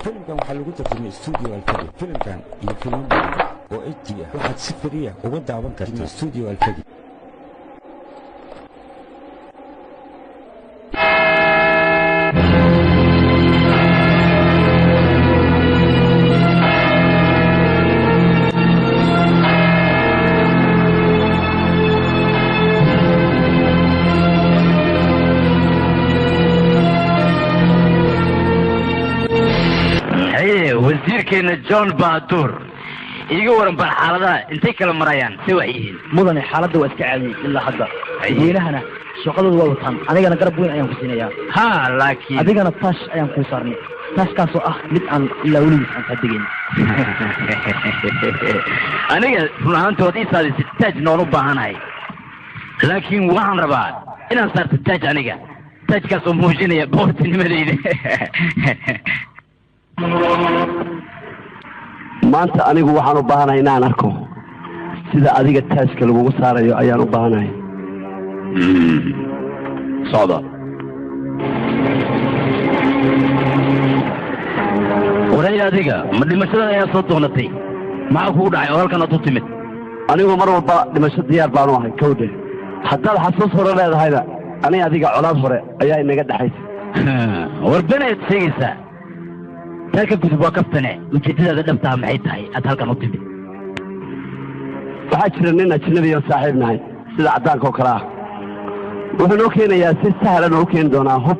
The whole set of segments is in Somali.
فيلمكان waxaa lagu tartamay studio Alfadi filimkan iyo filim oo ejiya waxaad si fariya uga daawan kartaa studio Alfadi وزيركينا جون باتور يقولون بالحالة انتي كلام مريان سوائيين مدن حالته واستعادي إلا حدا وينهنا شغل الوطن أنا جانا قرب وين أيام كسينيا ها لكن أبي جانا تاش أيام كوسارني تاش كاسو مد عن إلا ولي عن صدقين أنا جا فلان تودي صار ستاج نورو بهاناي لكن وان ربع إنا صار ستاج أنا جا تاج كاسو موجيني بورت نمريد maanta anigu waxaan u baahanahay inaan arko sida adiga taaska lagu saarayo ayaan u baahanahay socda waray adiga ma dhimashada ayaa soo doonatay maxaa kugu dhacay oo halkan aad u timid anigu mar walba dhimasho diyaar baan u ahay kowde haddaad xasuus hore leedahayda aniga adiga colaad hore ayaa inaga dhaxaysa warbaneed sheegaysaa تلك الكتب وقفتنا وجدتها دفتها معيتها أتهلك نطبي waxaa jira nin ajnabi oo saaxiibnahay sida cadaanka oo kale ah wuxuu keenayaa si sahlan oo keen doonaa hub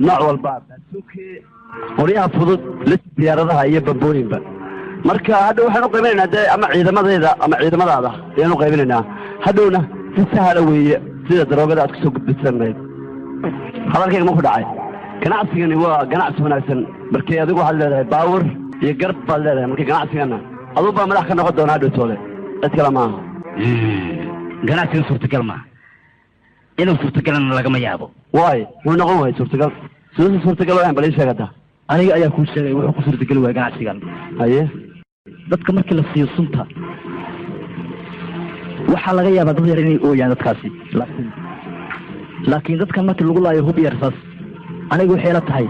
nooc walba suuqii qoryaha fudud diyaaradaha iyo babooyinba marka hadda waxaan u qaybinaynaa ama ciidamadeeda ama ciidamadaada ayaan u qaybinaynaa hadhowna si sahlan weeye sida daroogada aad ku soo gudbisanayd hadalkayga ma ku dhacay ganacsigani waa ganacsi wanaagsan markii adigu waxaad leedahay baawur iyo garb baad leedahay markii ganacsigana aduu baa madax ka noqon doona hadhowtoole cid kale maaha ganacsiga suurtagal maaha inuu suurtagalana lagama yaabo waay wuxuu noqon waayay suurtagal siduu suurtagal waayan bal ii sheegata aniga ayaa kuu sheegay wuxuu ku suurtagali waaya ganacsigan haye dadka markii la siiyo sunta waxaa laga yaabaa dad yar inay ooyaan dadkaasi laakiin dadkan markii lagu laayo hub yarsaas anigu waxay la tahay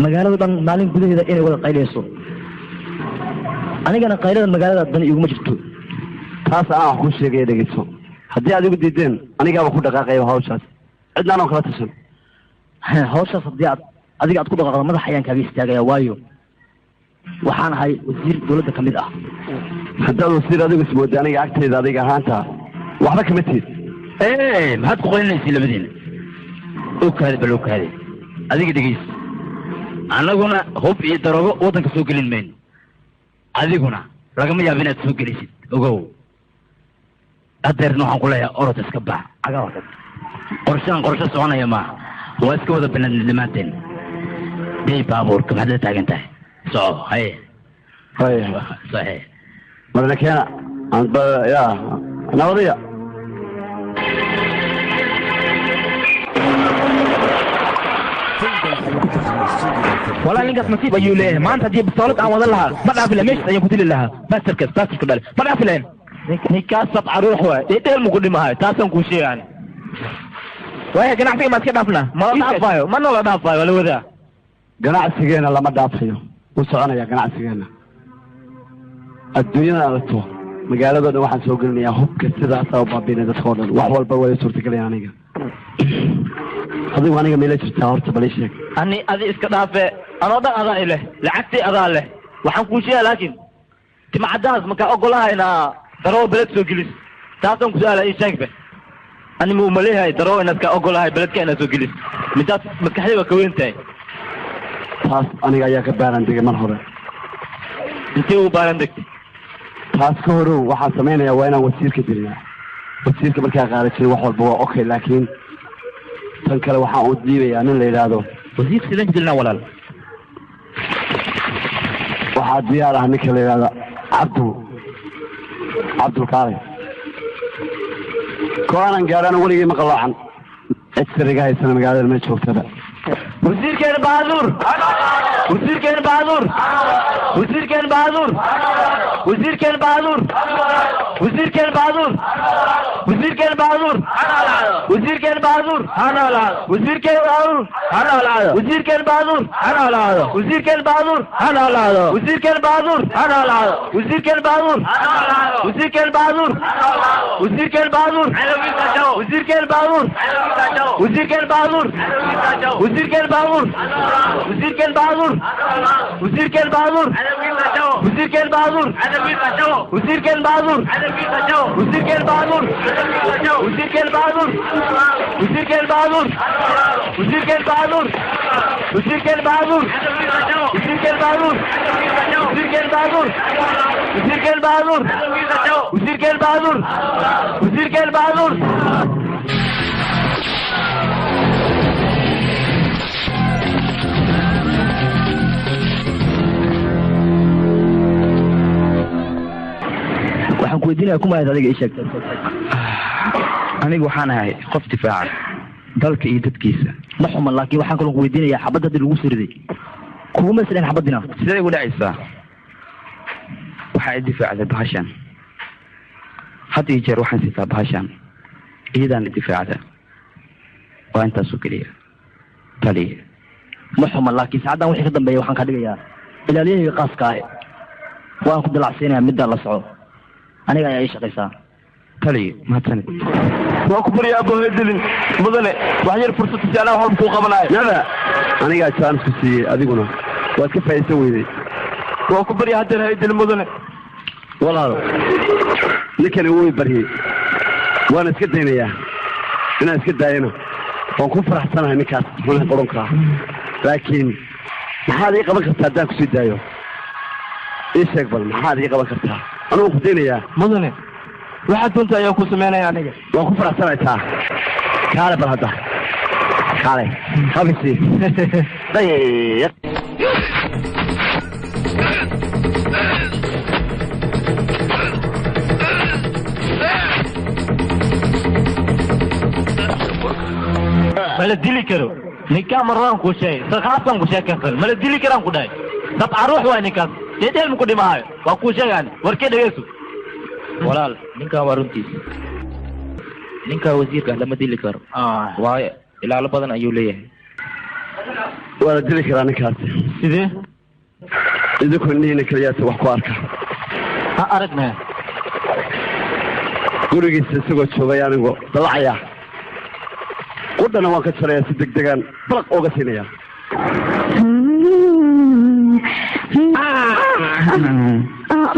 magaalada dhan maalin gudaheeda inay wada qayleyso anigana qaylada magaalada dan iguma jirto taas aan wax ku sheegay dhegeyso haddii aad igu diideen anigaaba ku dhaqaaqaya hawshaas cidnaan oo kala tashan hawshaas haddii adiga aad ku dhaqaaqdo madax ayaan kaaga istaagaya waayo waxaan ahay wasiir dowladda ka mid ah haddaad wasiir adigu ismooday aniga agtayda adiga ahaanta waxba kama tiid maxaad ku qolinaysa labadiina okaade bal okaade adiga dhegeys annaguna hub iyo daroogo waddanka soo gelin mayno adiguna lagama yaabo inaad soo gelisid ogow adeerna waxaan ku leeyahay orod iska bax cagaa orod qorshaan qorsho soconaya maaha waa iska wada banaadnimaanteen day baabuurka maxaad la taagan tahay soco haye saxiix marna keena anba yaa nabadiya والله لينك نصيب أيوة ليه ما أنت تجيب الصالات أو ولا لها ما تعرف لها مش أيام كتير لها بس تركز كده ما تعرف لين هي كاسة عروح هو إيه المقدمة هاي تاسم كل شيء يعني وهي جناح فيه ما تكذبنا ما نعرفه ما نلا نعرفه ولا وذا جناح سجينا لما دافعيه وصعنا يا جناح سجينا الدنيا نالته مقالة ده واحد سوق لنا هوب كذا صوب بين الدخول وحول بوي صورة كلي يعني هذي وانا جميلة تستعرت بليشك أني هذه إسكتافة أنا ده أضاء له لعكتي أضاء له وحنكون شيء لكن تما عداز مكا أقولها هنا درو بلد سوكيلس تاسم كسالة إيش شايفه أنا مو مليها درو إنك أقولها بلد كأنها سوكيلس متى مكحلي وكوين تاي خلاص أنا جاي كبار عندي مرحبا intee u baaran degtay taas ka horow waxaan samaynayaa waa inaan wasiirka dilnaa wasiirka markaa qaada jiray wax walba waa okay laakiin tan kale waxaan u diibayaa nin la yidhaahdo wasiirka sidaan dilnaa walaal waxaa diyaar ah ninka la yidhaahdo cabdulkaale ko-aanan gaadhaan weligii ma qaloocan cid siriga haysana magaalada ma joogtada wasiirkeena bahaduur wasiirkeena bahaduur wasiirkeena bahaduur wasiirkeena bahaduur wasiirkeena bahaduur wasiirkeena bahaduur wasiirkeena bahaduur wasiirkeena bahaduur wasiirkeena bahaduur wasiirkeena bahaduur wasiirkeena bahaduur wasiirkeena bahaduur wasiirkeena bahaduur wasiirkeena bahaduur wasiirkeena bahaduur wasiirkeena bahaduur وزير كان باغور وزير كان باغور وزير كان باغور وزير كان باغور وزير كان باغور وزير كان باغور وزير كان باغور وزير كان باغور وزير كان باغور وزير كان باغور وزير كان باغور وزير كان باغور وزير كان باغور وزير كان باغور وزير كان باغور waxaan ku weydiinayaa kuma ahayd adiga ii sheeg anigu waxaan ahay qof difaaca dalka iyo dadkiisa ma xuman laakiin waxaan kaloo ku weydiinayaa xabadda haddii lagu siriday kuuma isleen xabaddina sidee igu dhacaysaa waxaa i difaacday bahashan had iyo jeer waxaan sitaa bahashan iyadaana difaacda waa intaasoo keliya taliya ma xuman laakiin saacaddan wixii ka dambeeya waxaan kaa dhigayaa ilaaliyahayga qaaska ah waan ku dalacsiinayaa middaan la soco aniga ayaa ii shaqaysaa taliya mahadsanid waa ku baryaa aboohe dilin mudane wax yar fursad si anaa waxba kuu qabanayo nada anigaa jaanis ku siiyey adiguna waad ka faa'iidsan weyday waa ku baryaa haddeer hay dilin mudane walaalo ninkani wuu i baryey waana iska daynayaa inaan iska daayana waan ku faraxsanahay ninkaas xunan qoronkaa laakiin maxaad ii qaban kartaa haddaan kusii daayo ii sheeg bal maxaad ii qaban kartaa anugu ku daynayaa mudane waxaad doonta ayaa ku samaynaya aniga waan ku faraxsanahay taa kaale bal hadda kaale habisi dayaq mala dili karo ninkaa maraan ku sheegay sarkaaskan ku sheekaysan mala dili karaan ku dhahay sabca ruux waa ninkaas deedeel mu ku dhimaayo waa kuu sheegaan warkee dhegeyso walaal ninkaa waa runtiisa ninkaa wasiirka lama dili karo waayo ilaalo badan ayuu leeyahay waa la dili karaa ninkaas sidee idinku indhihiina keliyaasa wax ku arka ha aragnaa gurigiisa isagoo joogay anigu dalacaya qudhana waan ka jarayaa si degdegaan balaq ooga siinayaa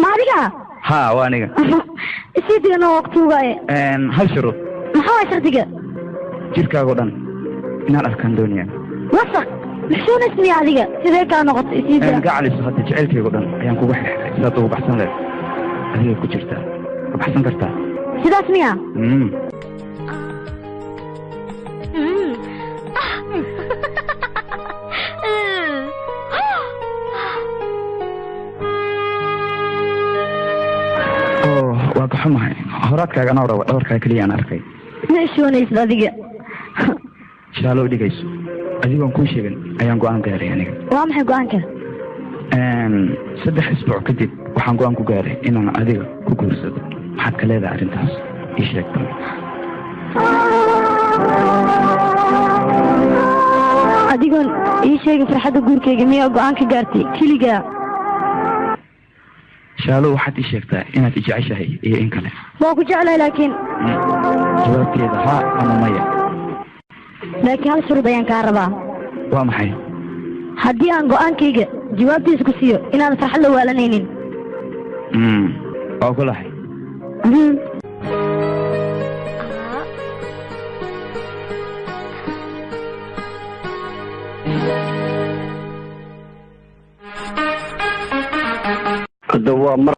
ma adiga ha waa aniga isii digana waqtuugaaye hal shuruud maxaa waay shardiga jirkaago dhan inaan arkaan doonaya wasaq maxsuuna ismiya adiga sidee kaa noqoto isii diga gacaliso hadda jecelkaygo dhan ayaan kugu xirxiray sidaad ugu baxsan leed adigay ku jirtaa ka baxsan kartaa sidaas miya waa ka xumahay horaadkaaga anoo raba dhabarkaa keliya aan arkay ma ishoonaysid adiga shaalo dhigayso adigoon kuu sheegin ayaan go-aan gaaray aniga waa maxay go-aanka 3 isbuuc kadib waxaan go-aan ku gaaray inaan adiga ku guursado maxaad ka leedahay arrintaas ii sheegta adigoon ii sheegin farxadda guurkayga miyaa go-aan ka gaartay keligaa shaalo waxaad ii sheegtaa inaad i jeceshahay iyo in kale waa ku jeclahay laakiin jawaabteeda haa ama maya laakiin hal shuruud ayaan kaa rabaa waa maxay haddii aan go-aankayga jawaabtiisa ku siiyo inaadan farxad la waalanaynin waa ogolahay الدواء مرة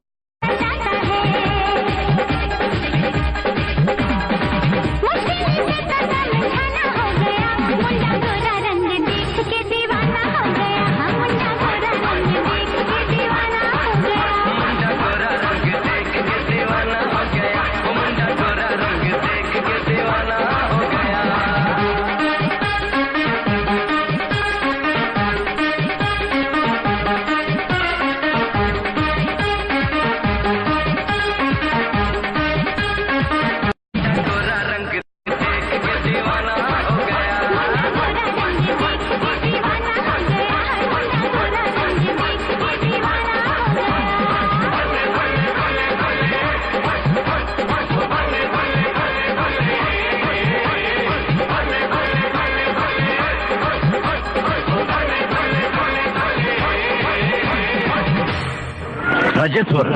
رجتور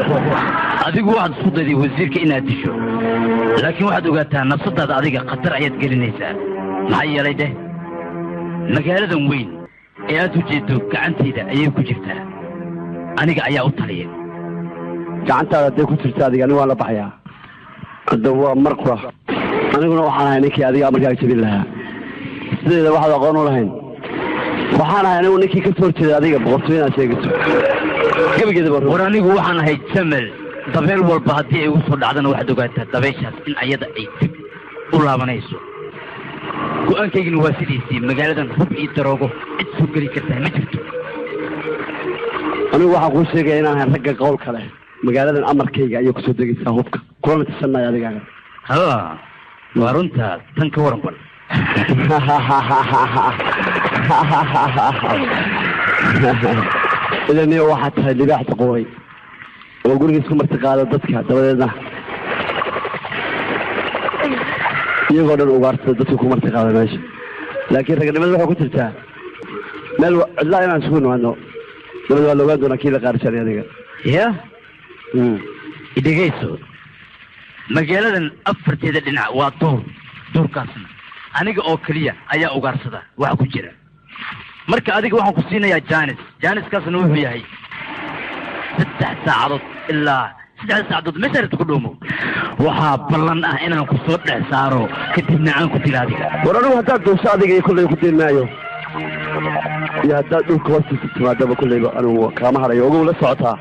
adigu waxaad isku dayday wasiirka inaad disho laakiin waxaad ogaataa nafsadaada adiga khatar ayaad gelinaysaa maxaa yeelay dheh magaaladan weyn ee aad u jeedo gacantayda ayay ku jirtaa aniga ayaa u taliya gacantaada hadday ku jirta adiga aniga waan la baxayaa hadda waa markura aniguna waxaan ahay ninkii adiga markaa jebin lahaa sideeda waxaad aqoon u lahayn waxaan ahay anigu ninkii ka soo horjeeday adiga boqortooyo inaad sheegato war anigu waxaan ahay jamal dabeel walba haddii ay ugu soo dhacdana waxaad ogaataa dabeyshaas in ayada ay dib u laabanayso go-aankaygina waa sidiisii magaaladan hub iyo daroogo cid soo geli kartaa ma jirto anigu waxaan kuu sheegaya inaan ahay ragga qowl kale magaaladan amarkayga ayay kusoo degaysaa hubka kulana tisanaya adigaaga ha waa runta tan ka waran bal idan iyo waxaad tahay libaaxda qooy oo guriga isku marti qaada dadka dabadeedna iyagoo dhan ugaarsada dadka ku marti qaada meesha laakiin raganimada waxay ku jirtaa meel cidlaa inaan isugu nimaadno dabad waa la ogaan doonaa kii la qaarsanay adiga ya idhegayso magaaladan afarteeda dhinac waa duurkaasna aniga oo keliya ayaa ugaarsada waxa ku jira marka adiga waxaan ku siinayaa jaaniskaasna wuxuu yahay 3 saacadood ilaa 3 saacadood meesha ku dhuumo waxaa ballan ah inaan ku soo dhex saaro kadibna aan ku dilo adiga war anigu haddaad doosho adiga iyo kolley ku diin maayo iyo haddaad dhulka hoostiisa timaadaba kolleyba anigu kaama harayo ogow la socotaa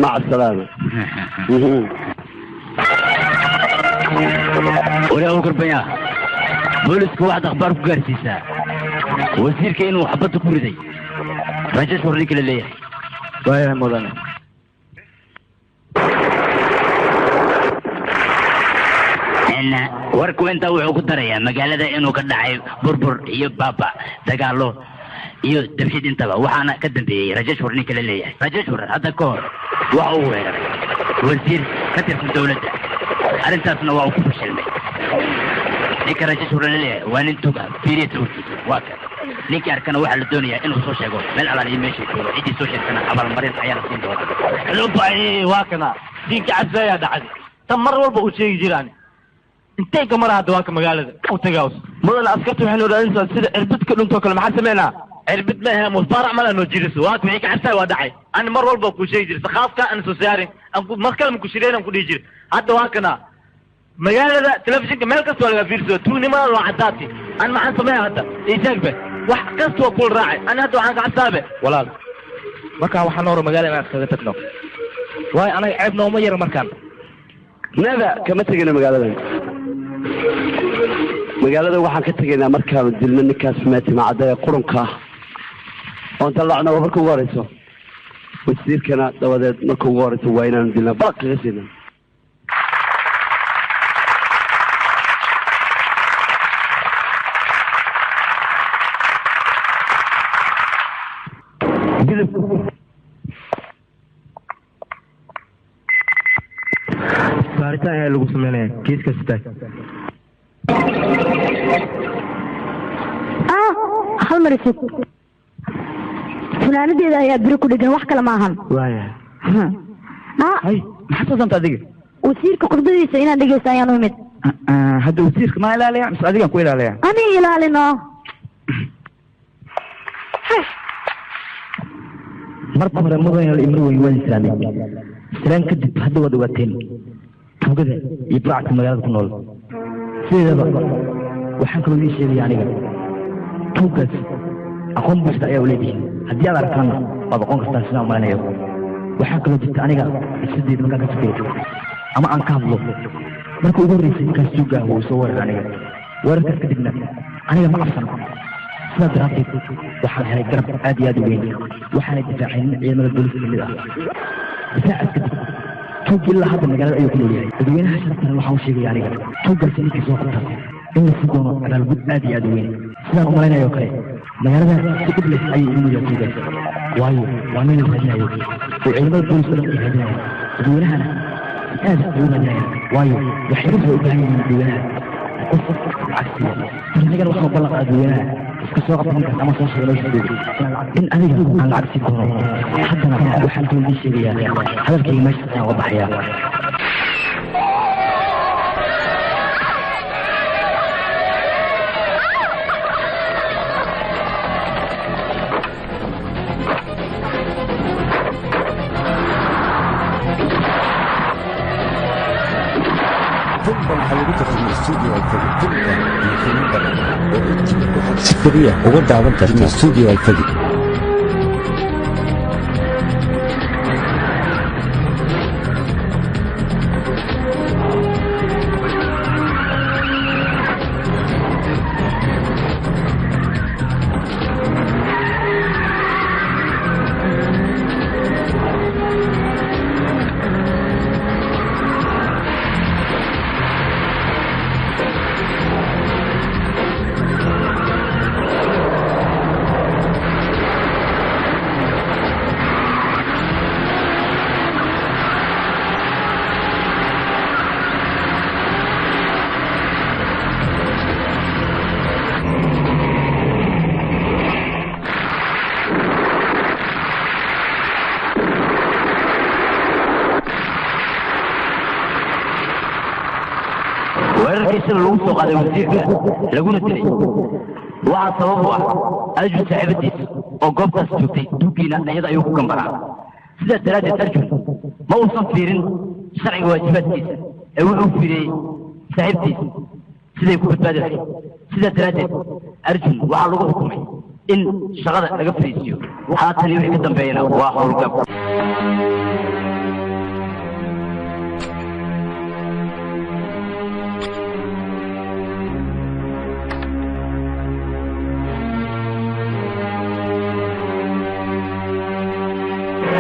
maca salaama wariyaa u garbaya booliska waxaad akhbaar ku gaarsiisaa wasiirka inuu xabadda ku riday rajash hor ninka la leeyahay waayahay mudane warku intaa wuxuu ku darayaa magaalada inuu ka dhacay burbur iyo baaba dagaalo iyo dabxid intaba waxaana ka dambeeyey rajash hor ninka la leeyahay rajash hor hadda ka hor waxa uu weeraray wasiir ka tirsan dowladda arrintaasna waa uu ku fashilmay ninka rajash hor la leeyahay waa nin tuga fiiriya sawirkiisa waa kan ninkii arkana waxaa la doonayaa inuu soo sheego meel alaaliyo meeshay joogo ciddii soo sheegtana abaalmarin ayaa la siin doonaa waa kana diinka cabsi ayaa dhacday tan mar walba uu sheegi jiraan intay ka mara hadda waa ka magaalada u tagaws mudane askarta waxay noo raadinaysaa sida cirbidka dhuntoo kale maxaa sameynaa cirbid ma ahe musbaarac mala noo jiriso waa wixii ka cabsaay waa dhacay ani mar walba kuu sheegi jiray sakhaafka aan soo saarin mar kale ma ku shireen aan ku dhihi jiray hadda waa kana magaalada telefishinka meel kasta waa laga fiirsado tuugnimada waa caddaati an maxaan sameeya hadda iisaagbe wax kasta waa kula raacay ani hadda waxaan ka cabsaabe walaal markaan waxaan nooro magaalada inaan iskaga tagno waayo anaga ceeb nooma yara markaan nada kama tegayna magaaladan waxaan ka tegaynaa markaanu dilno ninkaas maatimacadda ee qurunka ah oon dallacno waa marka ugu horeyso wasiirkana dabadeed marka ugu horeyso waa inaanu dilna balaq kaga siina baaritaan ayaa lagu sameynaya kiiska sitaag hal mar isug funaanadeeda ayaa biro ku dhegan wax kale ma ahan waaya hay maxaad soo santa adiga wasiirka khudbadiisa inaan dhegeysta ayaan u imid hadda wasiirka maa ilaalaya mise adigaan ku ilaalaya aniga ilaalino marka hore mudane la imro weyn waan islaamay islaan kadib hadda wada waateen tugada iyo burcadka magaalada ku nool sideedaba waxaan kaloo ii sheegaya aniga tuugaas aqoon buuxda ayaa u leedihiin haddii aad arkaanna waad aqoon kartaan sidaan umalanayo waxaa kaloo jirta aniga sideed markaan ka fikiro ama aan ka hadlo marka ugu horreysay ninkaas tuugaa wuu soo weerar aniga weerarkaas kadibna aniga ma cabsan sidaa daraaddeed waxaan helay garab aad iyo aad u weyn waxaana difaacay nin ciidamada booliska kamid ah difaacaas kadib tuug ilaa hadda magaalada ayuu ku noolyahay dadweynaha sharaftan waxaan u sheegaya aniga tuuggaasi ninkii soo qabta in la sii doono abaalgud aad iyo aad u weyn sidaan u malaynayo oo kale magaalada si dhib leh ayuu ugu noolyahay tuuggaas waayo waa nin la raadinayo oo ciidamada booliska dhan ay raadinayo dadweynahana aad ay u raadinayan waayo waxay u baahan yihiin dadweynaha qof cagsiya anigana waxaan ballan qaaday dadweynaha iska soo qabta ninkaas ama soo sheega loo sheego in adiga aan lacag sii doono haddana waxaan kaloo ii sheegayaa hadalkayga meesha ayaan uga baxayaa سكرية وقلت عبنت في الاستوديو الفجر lagu soo qaaday wasiirka laguna dilay waxaa sabab u ah arjun saaxiibadiis oo goobtaas joogtay duugiina iyada ayuu ku gambaraa sidaa daraaddeed arjun ma uusan fiirin sharciga waajibaadkiisa ee wuxuu fiiriyey saaxiibtiisa siday ku badbaadi lahayd sidaa daraaddeed arjun waxaa lagu xukumay in shaqada laga fariisiyo haatan wixii ka dambeeyana waa howlgab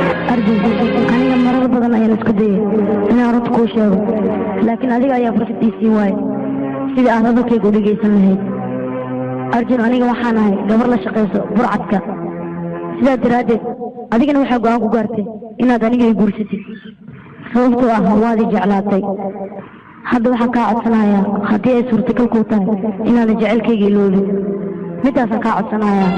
aniga marar badan ayaan isku dayay inaan runta kuu sheego laakiin adiga ayaa fursad ii siin waaye sidii aad hadalkayga u dhegaysan lahayd arjun aniga waxaan ahay gabar la shaqayso burcadka sidaa daraaddeed adigana waxaa go-aan ku gaartay inaad aniga i guursatid sababtoo ah waad i jeclaatay hadda waxaan kaa codsanayaa haddii ay suurtagal kuu tahay inaana jecelkayga iloobin midaasaan kaa codsanayaa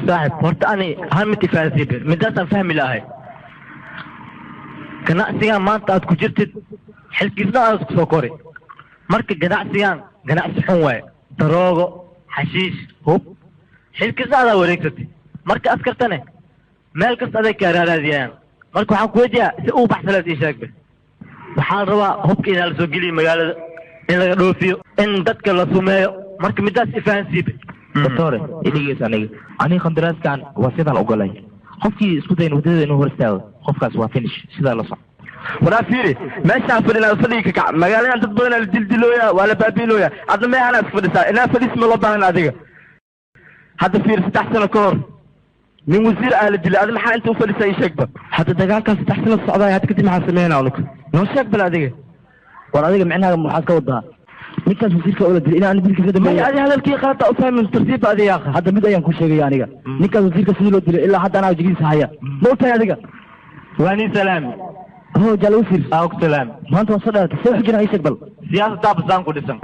صاحب horta ani hal mid ifaasibe midaasaan fahmi lahay ganacsigan maanta aad ku jirtid xilkiisna aad ku soo kori marka ganacsigan ganacsi xun waaye daroogo xashiish hub xilkiisna adaa wareegsatay marka askartane meel kasta aday kaa raaraadiyaan marka waxaan ku weydiyaa si uu baxsaleed ii sheegbe waxaa la rabaa hubka inaa la soo geliyo magaalada in laga dhoofiyo in dadka la sumeeyo marka midaas ifahansiibe doctore idhigeys aniga qandaraaskan waa sidaan ogolay qofkii isku dayn wadada inuu hor istaago qofkaas waa finish sidaa la soco waraa fiiri meeshaan fadhinaa fadhiga ka kac magaaladan dad badanaa la dildilooya waa la baabiilooya adna meehanaa is fadhisaa inaa fadhis ma loo baahan adiga hadda fiiri 3 sano ka hor nin wasiir ah la dilay adi maxaa inta u fadhisaa ii sheegba hadda dagaalkan 3 sano socdaay hadda kadib maxaan sameynaa unuka noo sheeg bal adiga war adiga micnaha maxaad ka wadaa ninkaas wasiirka oo la dilay inaan dilkiisa dambeeyay adi hadalkii qaata u fahmin tartiib adiga hadda mid ayaan ku sheegaya aniga ninkaas wasiirka sidii loo dilay ilaa hadda anaa wajigiisa haya ma ogtahay adiga waani salaam هو جال وسير أوك سلام ما أنت وصلت سوي حجنا أي شيء بل سياسة تابسان كودسان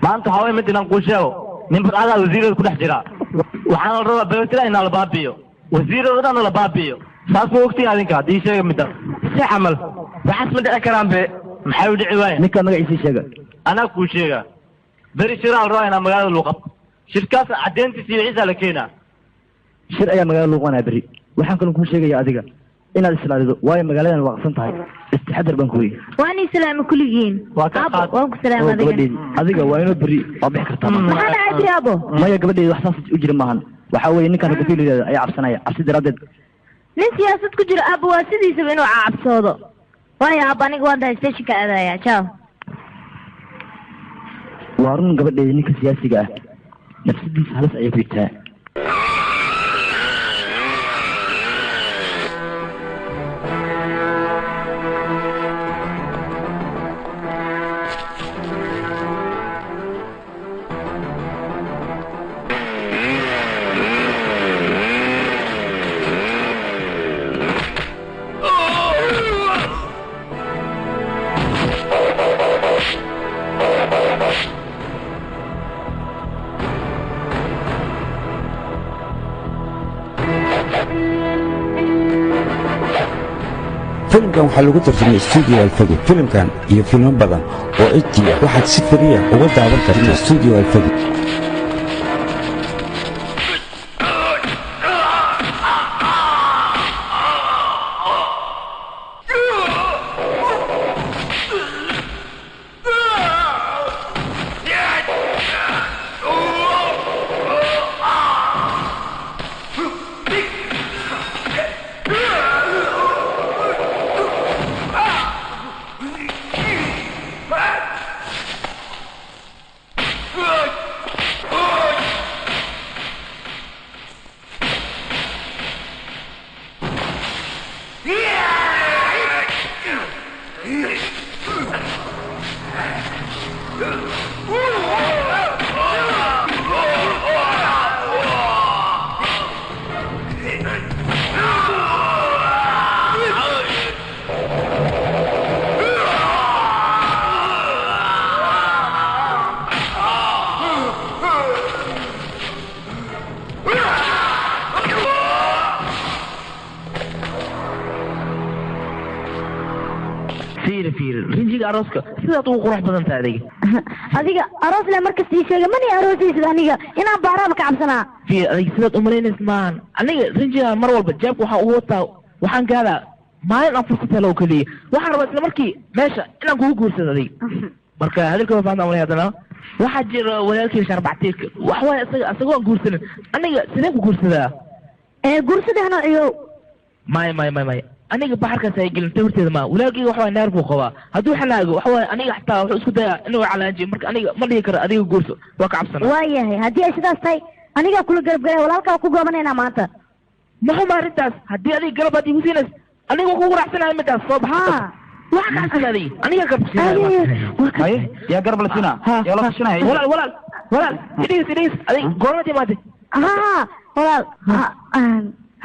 maanta waxaa weeye mid inaan kuu sheego nin badcadaa wasiirada ku dhex jira waxaana la rabaa beletila inaa la baabi'iyo wasiiradana la baabi'iyo saas ma ogtiin adinka haddii sheega midda si camal waxaas ma dhici karaan be maxay u dhici waaye ninkaa magaciisii sheega anaa kuu sheegaa beri shiraa la rabaa inaa magaalada lagu qabto shirkaas caddeyntiisa iyo wixiisaa la keenaa shir ayaa magaalada lagu qabanaya berri waxaan kaloo kuu sheegaya adiga inaad islaalido waayo magaaladan waaqsan tahay istixadar baan ku weyy waan islaama kulligiin waa ka qaad waan ku salaama adiga gabadheedi adiga waa inoo berri waa bixi kartaa maxaa dhacay jiri abo maya gabadheedi wax saas u jira maahan waxaa weeye ninkan ragafilideeda ayaa cabsanaya cabsi daraaddeed nin siyaasad ku jiro abo waa sidiisaba inuu cabsoodo waayo abo aniga waan dahay stationka aadaya ciao waa run gabadheedi ninka siyaasiga ah nafsadiisa halis ayay ku yitaa filimkan waxaa lagu tarjumay stuudio alfagi filimkan iyo filmo badan oo HD waxaad si fariya uga daawan kartaa stuudio alfagi rinjiga arooska sidaad ugu qurux badan tahay adiga aroos le markasta ii sheega mani aroosaysid aniga inaan baaraaba ka cabsanaa fiir adiga sidaad umalaynaysa maahan aniga rinjiga mar walba jeebka waxaan ugu wataa waxaan gaadaa maalin aan fursad helo oo keliya waxaan rabaa isla markii meesha inaan kugu guursado adiga marka hadalka waa fahantaa malay haddana waxaa jira walaalkii sharbactiirka wax waaye isagoo aan guursanin aniga sidee ku guursadaa guursadahna iyo maya aniga baxarkaas ay gelin tawrteeda ma walaalkii waxa naar buu qabaa hadduu xanaago waxa waaye aniga xataa wuxuu isku dayaa inuu calaajiyo marka aniga ma dhihi karo adiga guurso waa ka cabsana waayahay haddii ay sidaas tahay anigaa kula garabgalay walaalkaa ku goobanaynaa maanta maxuma arrintaas haddii adiga galab aad igu siinays aniga waa kugu raacsanahay midaas soo baxa waxa ka cabsanaaday aniga garab haye yaa garab la siinaa yaa la tashanaya walaal idhiis adiga goorma timaatay walaal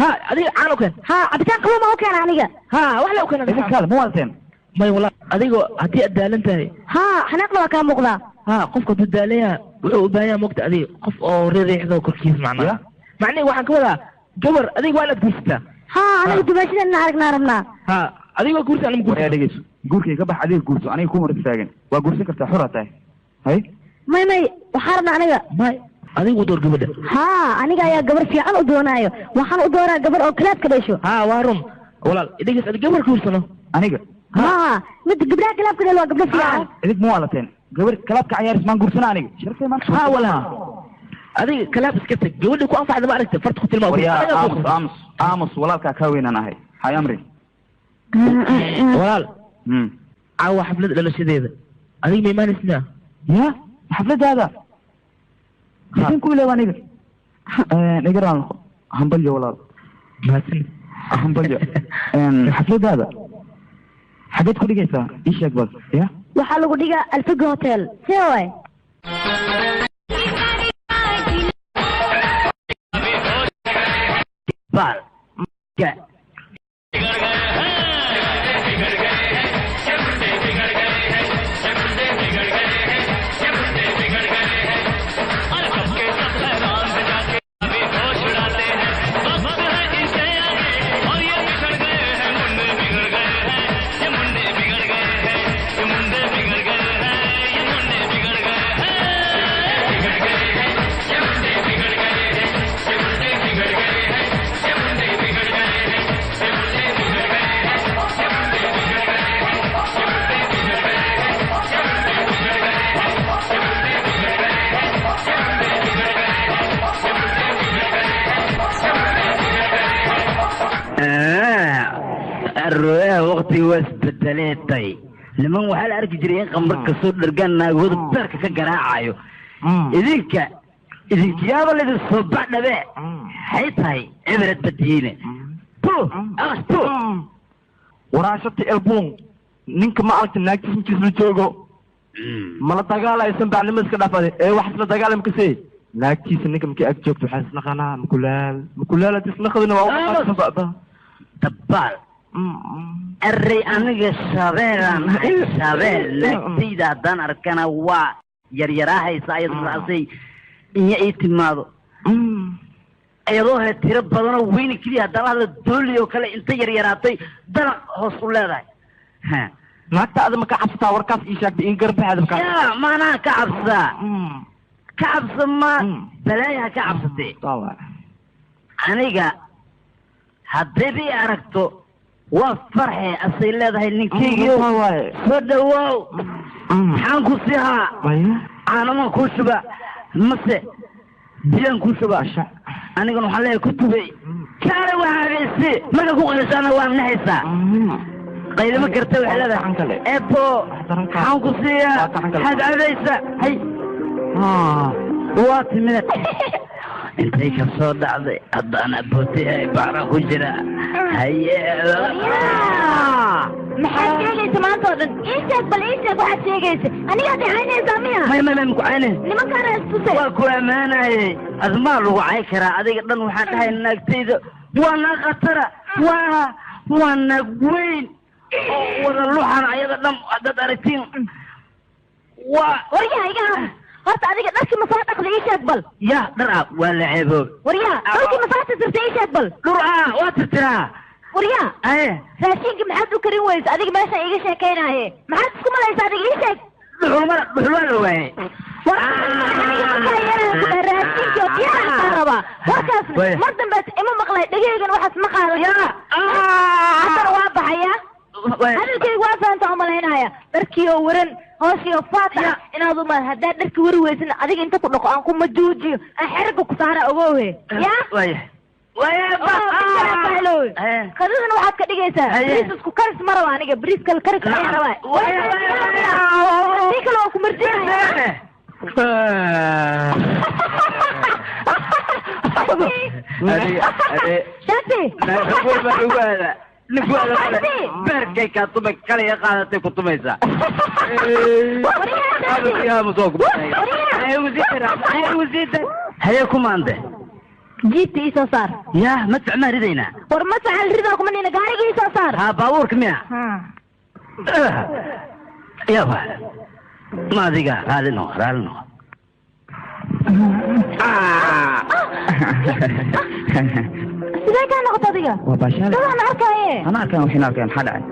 ها أدي عانو كان ها عبتان قوة ما كان عنيقة ها وحلا وكان إذن كذا مو والتين ما والله أديكو هدي أدال انتهي ها حنقلوا كان مقضى ها قفك تداليها وبايا مقت أدي قف أو ريح ذو كركيز معنا معني واحد كذا جبر أديك وانا تقصته ها أنا كنت باشي أن نعرق نارمنا ها أديكو كورس أنا مقول يا دقيس قولك قبح أديك قولسو أنا يكون مرد ساقن وقولسك ارتاحورة تاي هاي ماي وحاربنا عنيقة ماي adigu door gabadha aniga ayaa gabar fiican u doonaayo waxaan u dooraa gabar oo kalaad ka dhasho waa run walaal idiga sad gabar kuursano aniga mid gabdhaha kalaad ka dhal waa gabdho fiican idig ma walateen gabar kalaad ka ciyaaris maan guursana aniga shirkay maan walaal adiga kalaad iska tag gabadha ku anfacda ma aragtay farta ku tilmaamo aamus walaalkaa kaa weynaan ahay hay amri walaal caawa xaflad dhalashadeeda adiga ma imaanaysnaa ya xafladaada حسين كله وانيجا نجران همبليو ولا ماسن همبليو حفلة هذا حاجات كل جيسا إيش أكبر يا وحلو ديجا الفجر هوتيل سوي بعد الرؤيا وقتي واسبدليتي لمن وحال أركي جريين قمرك صوت لرقان ناقود بترك كقراعيو إذنك يابا اللي الصبعنا بيه حيطهي عبرت بدينة تو أغس تو وراشتي البون نينك ما أردت إنك تسمى الجوجو ما لا تقال يسمى بعد المسك دافع إيه واحد لا تقال مكسي ناكتي سنك مكي أكتوك تحسنا قنا مكلال تسنخذنا وأوقات تبال الري أنك الشابيل لك سيدا دان أركنا وا يريراها يسايد رأسي إني إيتمادو أيضوها ترب بدنا وين كذي هذا الدولي وكلا أنت يريراتي دنا حصل له ها ما تعرف ما كعبسة وركاس إيشك بإنجر بهذا مكان يا ما أنا كعبسة ما بلايها كعبستي طبعا أنا حبيبي أركتو وفرحي أصيل هذا النكيجو صدقوا حنكو سيها أنا ما كوشبا مسه بيان كوشبا أنا كانوا حلاه كتبي كانوا وعابسي ما نقول إنسان وامن حسا قيل ما كرتوا على أبو حنكو سيها حد عبيسة هاي وات من انت هيك صوت عضي انا بوتي بعرف وجرا هيا maxaad sheegaysa maanta oo dhan ii sheeg bal ii sheeg waxaad sheegaysa aniga hadda caynaysaa miya ما ku cayne nimankaana istusay waa ku amaanayay admaa lagu cay karaa adiga dhan waxaan dhahay naagtayda waa naag khatara waa naag weyn wada luxan ayada dhan dad aragtiin waa waryaha iga horta adiga dharkii masoo dhaqda ii sheeg bal ya dhar ah waa la ceeboob waryaha dharkii masoo tirtirta ii sheeg bal dhur ah waa tirtiraa waryaha raashinka maxaad u karin weysa adiga meesha iga sheekeynaaye maxaad isku malaysa adiga ii sheeg dhuxul la waaye raashinka diyaaraan rabaa warkaasna mar dambe ima maqlay dhegeygan waxaas ma qaadan haddana waa baxaya hadalkayga waa fahamta umalaynaya dharkii oo waran hooshii oo faata inaad uma haddaad dharki wari weysin adiga inta ku dhaqo aan kuma joojiyo aan xeriga ku saara ogoohe ya kadadana waxaad ka dhigaysaa bariis isku karis ma raba aniga bariis kale karis ayaan rabaa si kale waa ku marsinaya shati beerkay kaa tumay kaliya qaadatay ku tumaysaa haye kumaande jiibta ii soo saar ya madfac maa ridaynaa war madfaca ridaa kuma nina gaariga ii soo saar ha baabuurka miya yaba ma adiga raali noqo sidee kaa noqota adiga waa baashaal dadaan arkaaye ana arkaan waxaan arkaan maxaa dhacay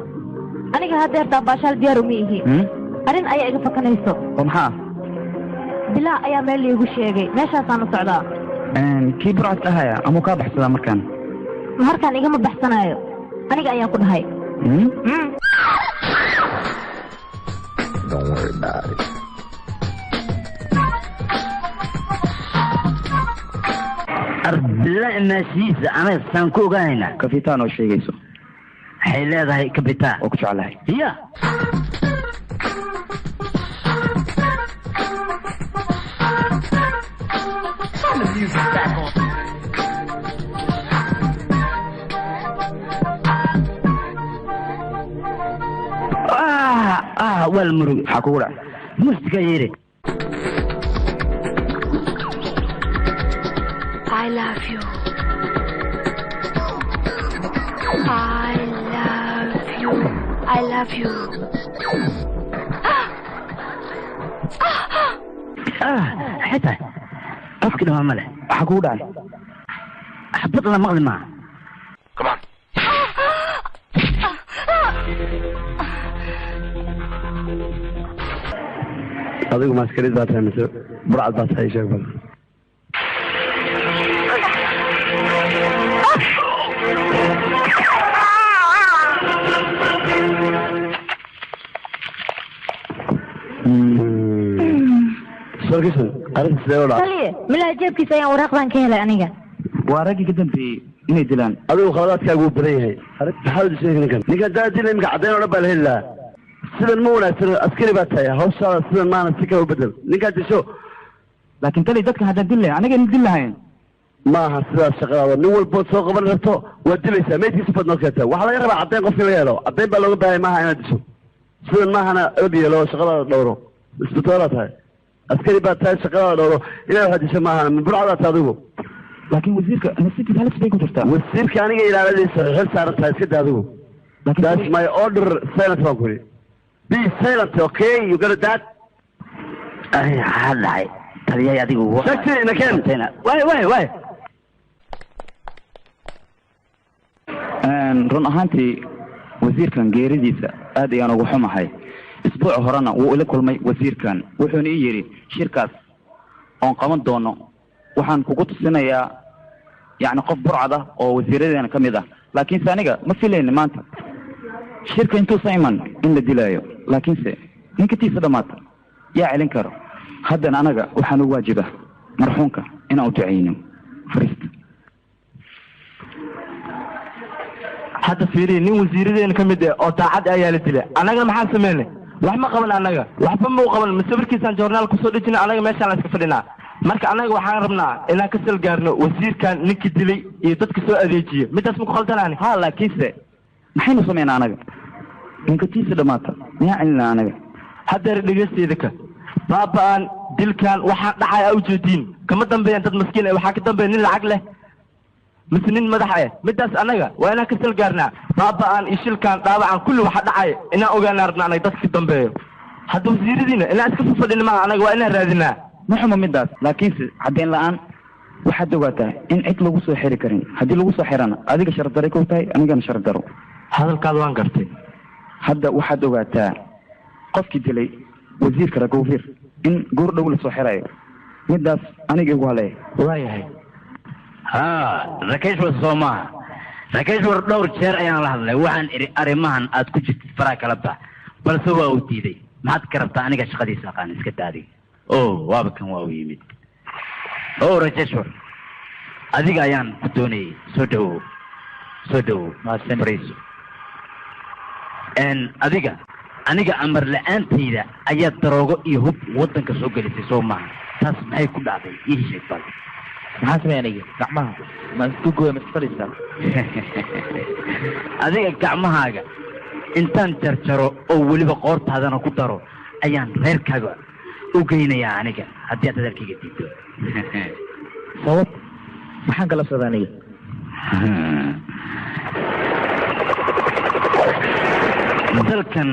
aniga haddeertaa baashaal diyaar uma ihi arrin ayaa iga fakanayso oo maxaa bilaa ayaa meel liigu sheegay meeshaasaan u socdaa kii burcadka ahaya amuu kaa baxsadaa markaan markaan igama baxsanaayo aniga ayaan ku dhahay Don't worry about it. أربلا ماشيزة أنا سانكو غاينا kafitaan oo sheegayso حيلاد هاي كابيتان oo ku jeclahay هي والمرق maxaa kugu dhacay مستقيري I love you. I love you. حتى أفكر ما مله maxaa kugu dhacay حبط لنا مغلي معه Come on. adigu maaskarid baa tahay mise burcad baa tahay sheeg bal sarkisan arrinta sidee u dhaca taliye milaa jeebkiisa ayaan waraaqdan ka helay aniga waa raggii ka dambeeyey inay dilaan adigu khaladaadkaagu wuu badan yahay maxaad u sheegi ninkan daa dila imika caddayn oo dhan baa la heli lahaa sidan ma wanaagsan askari baa tahay hawshaada sidan maana si kale u bedel ninkaa disho laakiin tali dadka haddaan dil lahay aniga dil lahayn maaha sidaas shaqadaada nin walbood soo qaban rabto waad dilaysaa meydkiisa baad noo keentaa waxaa laga rabaa caddayn qofka laga helo caddayn baa looga baahaya maaha inaad disho sidan maahana og yeelo shaqadaada dhowro isbitooraa tahay askari baa tahay shaqadaada dhowro inaad wax disho maahana burcadaa tahay adigu laakiin wasiirka nasiibkiisa halis bay ku jirtaa wasiirka aniga ilaaladiisa xil saaran tahay iska daa adigu that's my order silent baan ku yidhi be silent okay you got that hadhahay taliyay adigu shakti nakeen way run ahaantii wasiirkan geeridiisa aad ayaan ugu xumahay isbuuc horena wuu ila kulmay wasiirkan wuxuuna ii yidhi shirkaas oon qaban doono waxaan kugu tusinayaa yacni qof burcad ah oo wasiiradeena ka mid ah laakiinse aniga ma filayni maanta shirka intuusa iman in la dilaayo laakiinse ninkatiisa dhammaata yaa celin karo haddana anaga waxaan u waajiba marxuumka inaan u ducayno fariista hadda fiiriye nin wasiiradeena ka mid ah oo daacad ayaa la dilay annagana maxaan sameynay wax ma qaban annaga waxba ma u qaban masawirkiisaan joornaal kusoo dhejina annaga meeshaan la iska fadhinaa marka annaga waxaan rabnaa inaan ka salgaarno wasiirkan ninkii dilay iyo dadka soo adeejiye midaas ma ku khaldanaani ha laakiinse maxaynu sameynaa anaga ninkatiisa dhammaata miyaa celinaa anaga haddeer dhegeysteeda ka baaba'an dilkan waxaan dhacay a ujeediin kama dambeeyaan dad maskiin waxaa ka dambeeya nin lacag leh mise nin madax eh midaas annaga waa inaan ka salgaarnaa baaba'an iyo shilkan dhaawacan kulli waxa dhacay inaan ogaanaa rabna anaga dadka ka dambeeyo hadda wasiiradiina inaan iska fafadhina maa anaga waa inaan raadinaa ma xumo midaas laakiinse caddayn la-aan waxaad ogaataa in cid lagu soo xiri karin haddii lagu soo xirana adiga shardaray ku tahay anigana shardaro hadalkaada waan gartay hadda waxaad ogaataa qofkii dilay wasiirka ragowfir in goor dhow la soo xirayo midaas aniga igu haleeya waayahay rakeshwar soo maaha rakeshwar dhowr jeer ayaan la hadlay waxaan idhi arrimahan aad ku jirtid faraa kala bax balse waa uu diiday maxaad ka rabtaa aniga shaqadiisa aqaan iska daadi waaba kan waa u yimid rakeshwar adiga ayaan ku doonayay soo dhawow fariiso adiga aniga amar la-aantayda ayaa daroogo iyo hub waddanka soo gelisay soo maaha taas maxay ku dhacday ii sheeg bal maxaan samey aniga gacmaha ma isku gooya ma isfadhiisaa adiga gacmahaaga intaan jarjaro oo weliba qoortaadana ku daro ayaan reerkaaga u geynayaa aniga haddii aad hadalkayga diido sabab maxaan galabsada aniga dalkan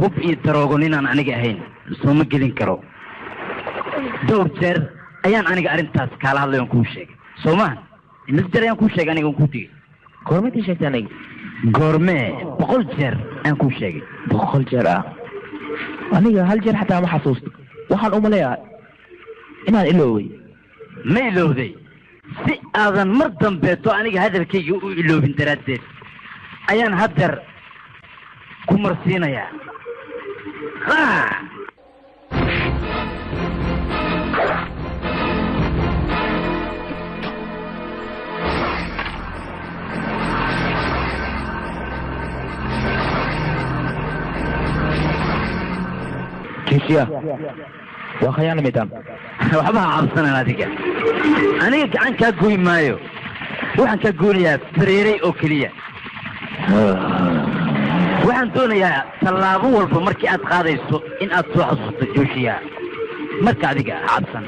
hub iyo daroogo ninaan aniga ahayn sooma gelin karo dhowr jeer ayaan aniga arrintaas kaala hadlay oon kuu sheegay soo maha imis jeer ayaan kuu sheegay aniga on kuu tegey goormayntii sheegtay aniga goormee 100 jeer ayaan kuu sheegay 100 jeer ah aniga hal jeer xataa ma xasuusto waxaan u maleeyahay inaan ilooway ma ilowday si aadan mar dambeeto aniga hadalkayga u iloobin daraaddeed ayaan haddeer ku marsiinayaa kishiya waa khayaana midaan waxba ha cabsanan adiga aniga gacan kaa goy maayo waxaan kaa goonayaa fareeray oo keliya waxaan doonayaa tallaabo walba markii aad qaadayso in aad soo xasuusto jooshiya marka adiga ha cabsan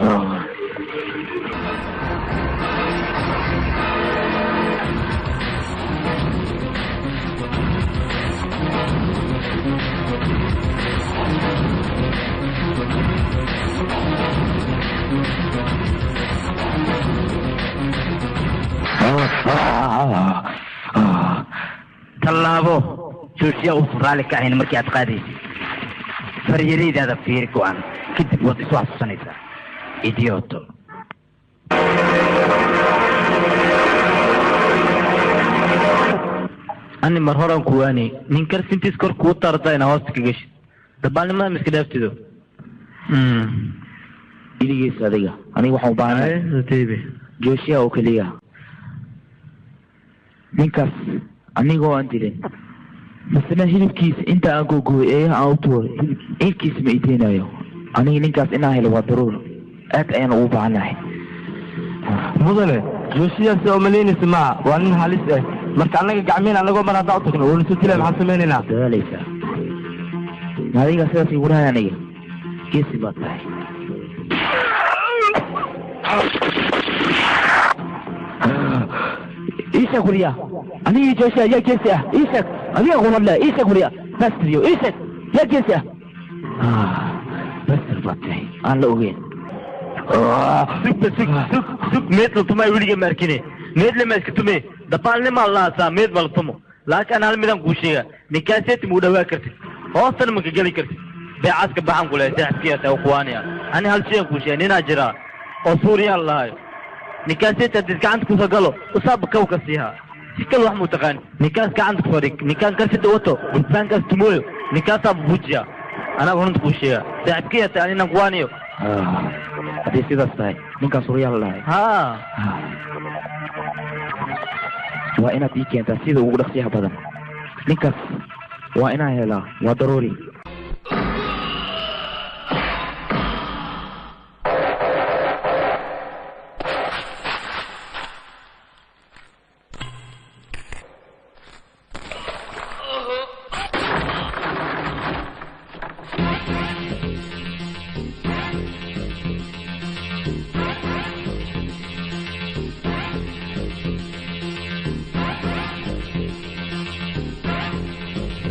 tallaabo jooshiya uusan raalli ka ahayn markii aad qaadaysid faryaraydaada fiiri go-an kadib waad isu xasuusanaysaa idioto ani mar horan kuwaani nin karfintiis kor kuu taarta inaa hoosta ka geshid dabaalnimada ma iska dhaaftido iligiis adiga aniga waxaan u baahanahay jooshiya oo keliya ninkaas anigoo aan dilin masna hilibkiisa inta aan googooy eeyaha aan u tuuray hilibkiisa ma ideenayo aniga ninkaas inaan helo waa daruur aad ayaan ugu baahanahay mudane jooshiyaas oo malaynaysa maa waa nin halis ah marka annaga gacmeen anagoo mar haddaan u tagno oo nisu dilay maxaan samaynaynaa dadaalaysaa adiga sidaas igu dhahay aniga geesi baad tahay إيشك وليا أنا جوشة يا جيسة إيشك أنا أقول الله إيشك وليا بس تريو إيشك يا جيسة بس تربطي أنا لوين سك ميت لطمة يولي ماركيني ميت لما سكتمي دفعلني ما الله سا ميت بلطمه لكن أنا الميدان كوشيا نكاسيت مودا واكرتي أصلا ما كجلي كرتي بعاسك بحام كله تحكي أتا أخوانيا أنا هالشيء كوشيا نينا جرا أصوري الله نكاسيت أديك عندك وسقله وصاب كوكسيها شكل واحد متقن نكاس عندك فريق نكاس كرسي دوتو إنسان كاس تمويل نكاس أبو بوجيا أنا بقول لك وشيا تحكي أتا أنا نقوانيو هذه سيدة صحيح نكاس سوري الله وأنا تيجي أنت سيدة وقول أختيها بدن نكاس وأنا هلا وضروري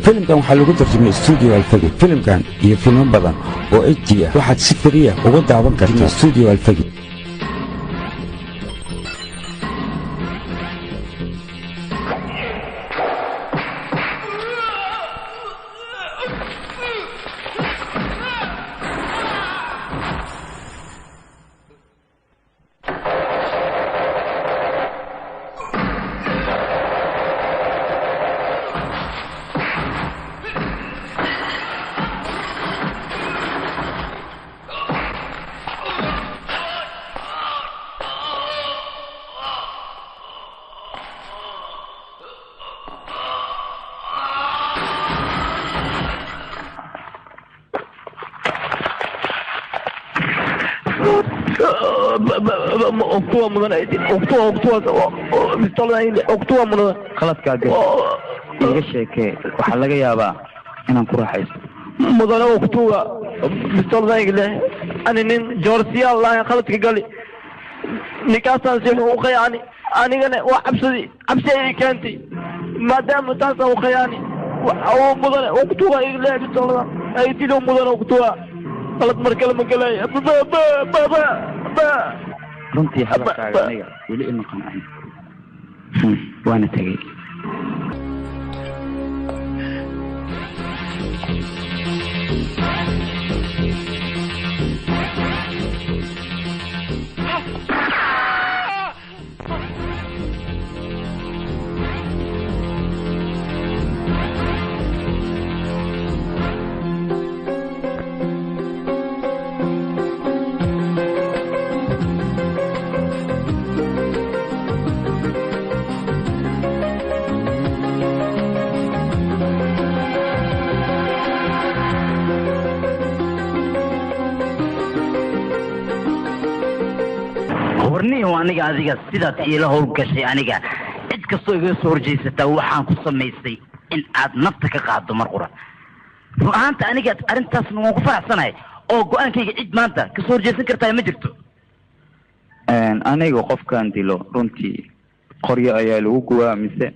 filimkan waxaa lagu tarjumay studio alfagi filimkan iyo filmo badan oo HD ah waxaad si fariya uga daawan kartaa studio alfagi أكتوها مدن أكتوها بيستولى أكتوها مدن خلاص كاجل إيش شيء وحلاقة يا با أنا كره حيس مدن أكتوها بيستولى إيش أنا نين جورسيا الله خلاص كاجل نكاسان سيفه وخياني أنا جن وعبسي كانتي ما دام تاسا وخياني أو مدن أكتوها إيش بيستولى أي تلو مدن أكتوها خلاص مركل مكلاي با runtii hadalkaaga aniga weli ima qancin waana tegey aniga adiga sidaad ila howlgashay aniga cid kastoo iga soo horjeysata waxaan ku samaystay in aad nafta ka qaado mar qura ru'aanta aniga arintaas waan ku faraxsanahay oo go'aankayga cid maanta ka soo horjeysan kartaa ma jirto aniga qofkaan dilo runtii qoryo ayaa lagu guwaa mise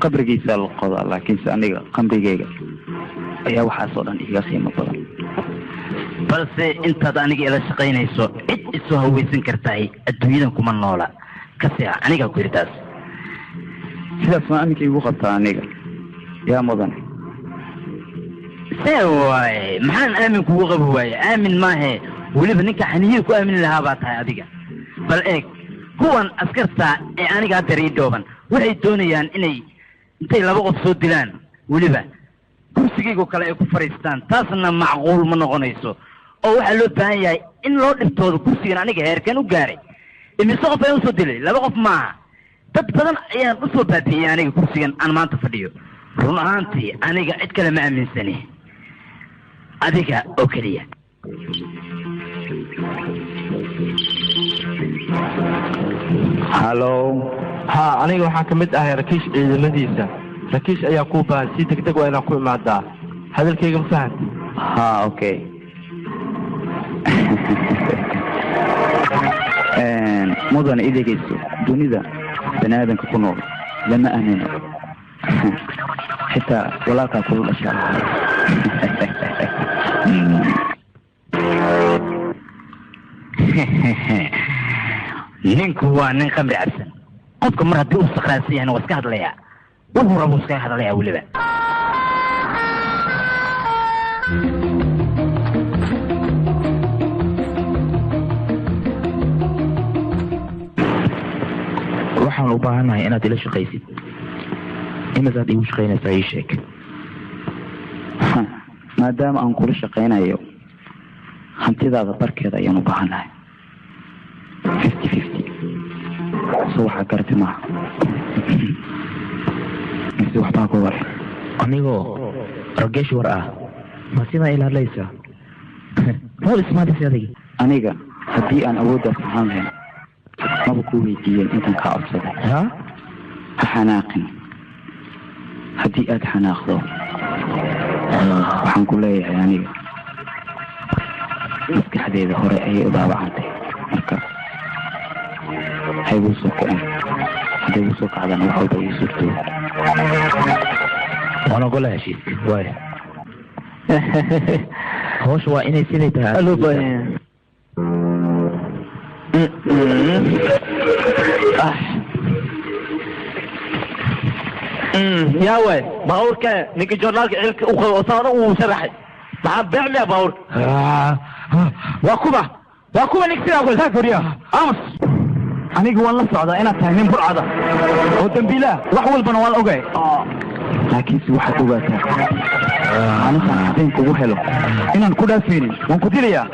qabrigiisa la qodaa laakiinse aniga qamrigayga ayaa waxaasoo dhan iga qiimo badan balse intaad aniga ila shaqaynayso cid isoo hawaysan kartahay adduunyadan kuma noola kasi aniga ku yirtaas sidaas ma aniga igu qabtaa aniga yaa mudane سوي محن آمن كوغا بواي آمن ما هي ولبن نك حنيه كو آمن لها باتها أديك بل إيه كوان أسكرتا أنا قاعد تريد دوبن وحي دونيان إني أنتي لبغض صوت دلان ولبا كرسيكو كلا يكون فريستان تاسنا معقول من غنيسو أو حلو تانيا إن لو لفتوض كرسيكو أنا غير كانوا قاري إمي سوف يوصل دلي لبغض معها dad badan ayaan u soo baabiyey aniga kursigan aan maanta fadhiyo run ahaantii aniga cid kale ma aaminsani adiga oo keliya hallo ha aniga waxaan ka mid ahay rakiish ciidamadiisa rakiish ayaa kuu baahan si degdeg waa inaan ku imaadaa hadalkayga ma fahan ha okay mudane idegeyso dunida bani aadanka ku nool lama aamino xitaa walaalkaa kula dhashaa ninku waa nin khamri cabsan qofka mar haddii uu sakraansan yahayna waa iska hadlayaa wuxuu rabo iskaga hadlayaa weliba waxaan u baahanahay inaad ila shaqaysid imisaad iigu shaqaynaysaa ii sheeg maadaama aan kula shaqaynayo hantidaada barkeeda ayaan u baahanahay 50-50 so waxaa garti maaha mise waxbaa ku war anigoo rageesh war ah ma sidaa ilaalaysaa mool ismaadisi adiga aniga haddii aan awooddaas ahaan lahayn maba ku weydiiyeen intaan kaa codsaday ha xanaaqin haddii aad xanaaqdo waxaan ku leeyahay aniga maskaxdeeda hore ayay u daabacantay marka hayguu soo kicin hadday gu soo kacdaan wax walba ii suurtooda waan ogola heshiiska waay hawsha waa inay siday tahay yaawe baabuurka ninka joornaalka cilka u qabo saana uu sharaxay maxaa beecmiya baabuurka waa kuba nigsigaa kultaa furiya amas aniga waan la socdaa inaad tahay nin burcada oo dambiilaa wax walbana waan ogay laakiinse waxaad ogaataa maalintaan caddayn kugu helo inaan ku dhaafaynin waan ku dilayaa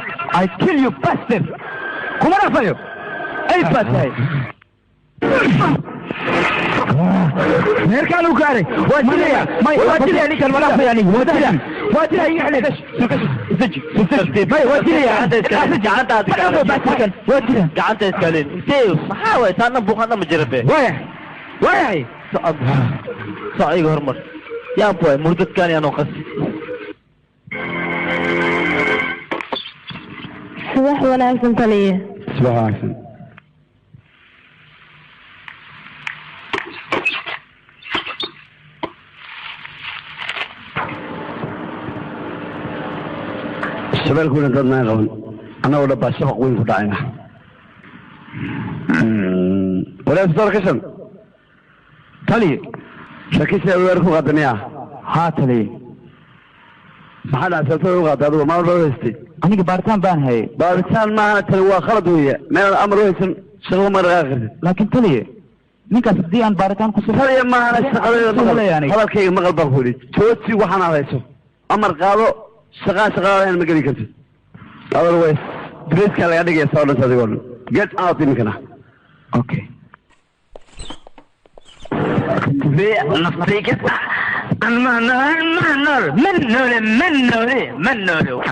I kill you bastard kuma dhaafayo ay baad tahay meerkaan u gaaray waa dilaya waa dilaya ninkan ma dhaafaya aniga waa dilaya waa dilaya iga xidhay may waa dilaya gacanta iskaalin intee maxaa waay taana buuqana ma jira be waayahay soc iga hormar yaab waay murdadkaan yaanoo qasi subax wanaagsan taliya subax wanaagsan shabeelkuna dad maan qaban annagoo dhan baa shabaq weyn ku dhacayna walaasdor kashan taliye shakisa weer ku qaadaniya haa taliye maxaa dhaca sababtada u qaada adigu maal baa haystay aniga baaritaan baan hayay baaritaan maaha tani waa khalad weeye meel amar u haysan shaqo ma dhaqaaqi kartid laakiin taliye ninkaas haddii aan baaritaan ku taliye maahana shaqadeeda hadalkayga maqal baan ku yidhi jooji waxaan aad hayso amar qaado shaqaalahan ma geli kartid otherwise briska laga dhigaya soo dhanta adigoo dhan get out iminkana okay نفريك منول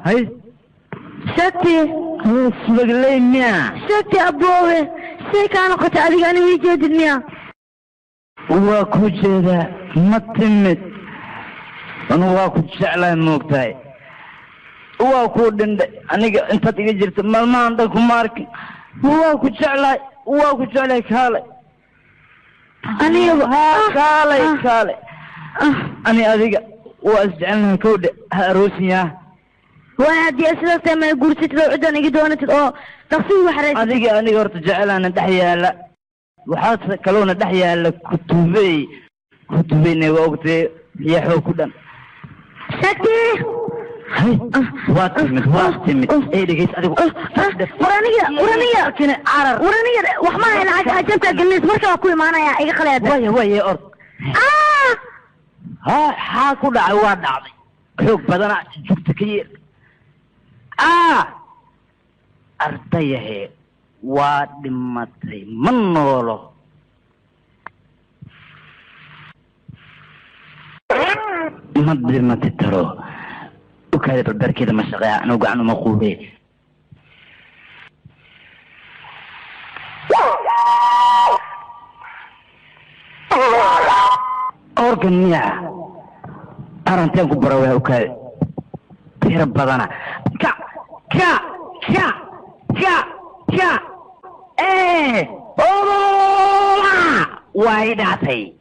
هاي شتي سبق لي ميا شتي أبوه سي كانوا قتادي أنا ويجيد الميا واكو جيدا ما تمت أنا واكو جعلان موقتاي واكو دند أنا أنت تيجي جرت ما عندك مارك واكو جعلاي كالي كالي أنا أذيك وأسجعلنا كود هاروسيا وانا دي أسلت ما يقول ستلو عدنا يقدونة أو تقصي وحريت أذيك أنا قرت جعلنا دحيا لا وحاط كلونا دحيا لا كتبي نوقتي يحو كدن شكي هاي واتمت ايه دقيت أديك ورانية كنا عرر ورانية وحما هنا عجبت الجنيس مركب أكوي معنا يا إيقا خلاد وي أرض ها حاكو دعوان دعضي حوق بدنا جبت كير أرتيه وادمتي من نولو ما بدل ما تترو وكذا بالبركة ما شغال أنا وقعنا مقولي أورجنيا أرنتين كبروها وكذا تهرب بدنا كا كا كا كا كا إيه وايداتي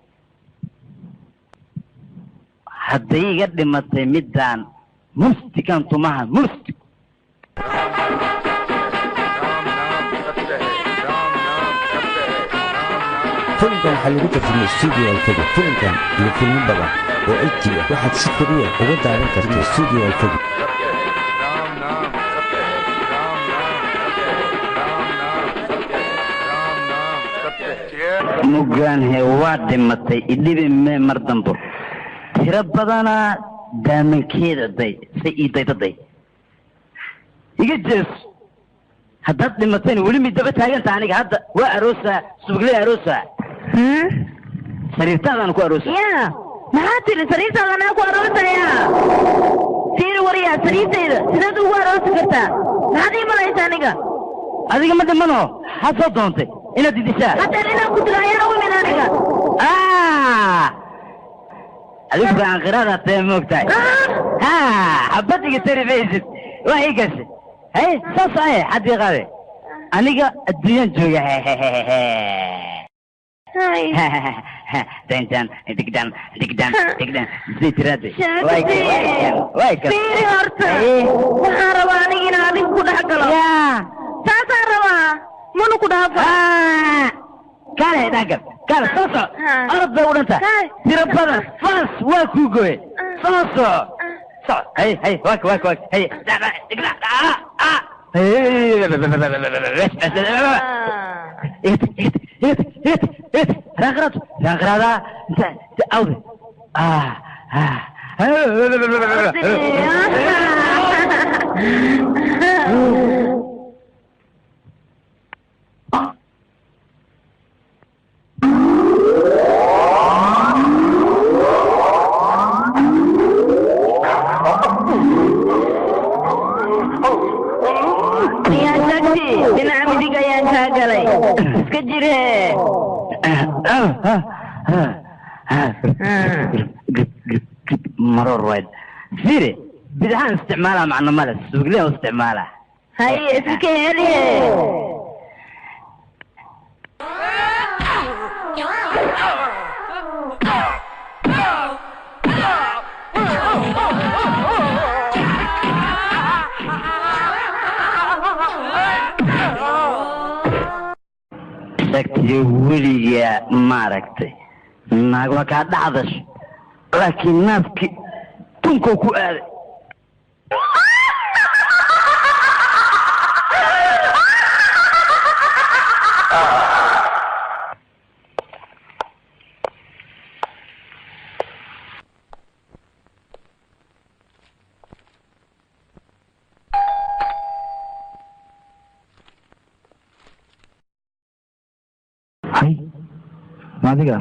هدي قد ما تمدان مستكان تمها مستك filimkan waxaa lagu tarjumay studio alfagi filimkan iyo filmo badan oo ejia waxaad si keliya uga daawan kartaa studio alfagi mugaan hee waa dhimatay idhibi mee mar dambo tiro badanaa daamankeeda day say ii daydaday iga jees haddaad dhimatayna weli mid daba taaganta aniga hadda waa aroosaa subagley aroosaa sariirtaadaan ku aroosaa ya maxaa tiri sariirtaada anaa ku aroosaya fiiri wariyaa sariirtayda sidaad ugu aroosi kartaa maxaad ii malaysa aniga adiga ma dhimano maxaad soo doontay inaad didishaa haddeen inaan ku dilo ayaan u imin aniga adigu gacanqiraada tee moogtahay xabad iga tari maysid waa ii gashay hay saas ahe xaddii qaade aniga adduunyaan jooga dandan digdan digdan digdan sidii tiraade fiiri horta waxaan rabaa aniga inaan adiga ku dhex galo saasaan rabaa muna ku dhaha kaale dhagal kaale soo soco orod bay u dhanta tiro badan faas waa kuu goye soo soco soco hay hay waak waak waak hay digda raaqraad raaqraadaa inta awde dhinaca midig ayaan kaa galay iska jire maroor wayd fiire bidahaan isticmaala macno male suugliyan isticmaala haye iska keeniye sagtiyo weligaa maaragtay naag waa kaa dhacdash laakiin naafki tunkow ku aaday hay maadiga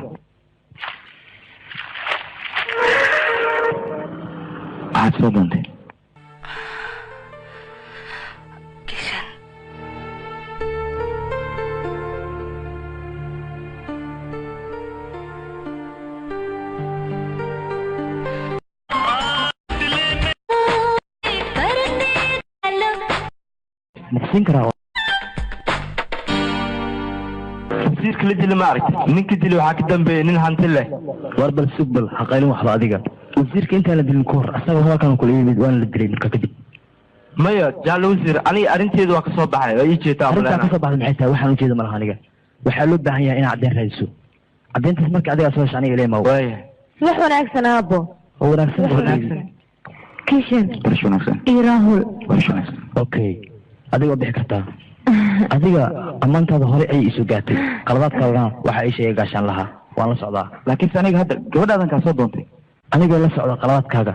waxaad soo doontay Kishan. maqsin karaa wasiirka la dila ma aragtay ninka dili waxaa ka dambeeya nin hanti leh war bal sugbal haqaylin waxba adiga wasiirka intaan la dilin ka hor asaga halkan kula yimid waana la dilay marka kadib maya jaale wasiir aniga arrinteedu waa kasoo baxay oo ii jeetaa arrintaa kasoo baxday maxay tahay waxaan ujeeda malaha aniga waxaa loo baahan yahay inaad caddeyn raadiso caddeyntaas marka adigaa soo hesha aniga ileema waaya wax wanaagsan aabo oo wanaagsan kishan barash wanaagsan iyo raahul barash wanaagsan okay adiga bixi kartaa adiga ammaantaada hore ayay isu gaatay qaladaadkaadana waxa ay sheegay gaashaan lahaa waan la socdaa laakiinse aniga hadda gabadhaadan kaa soo doontay anigoo la socda qaladaadkaaga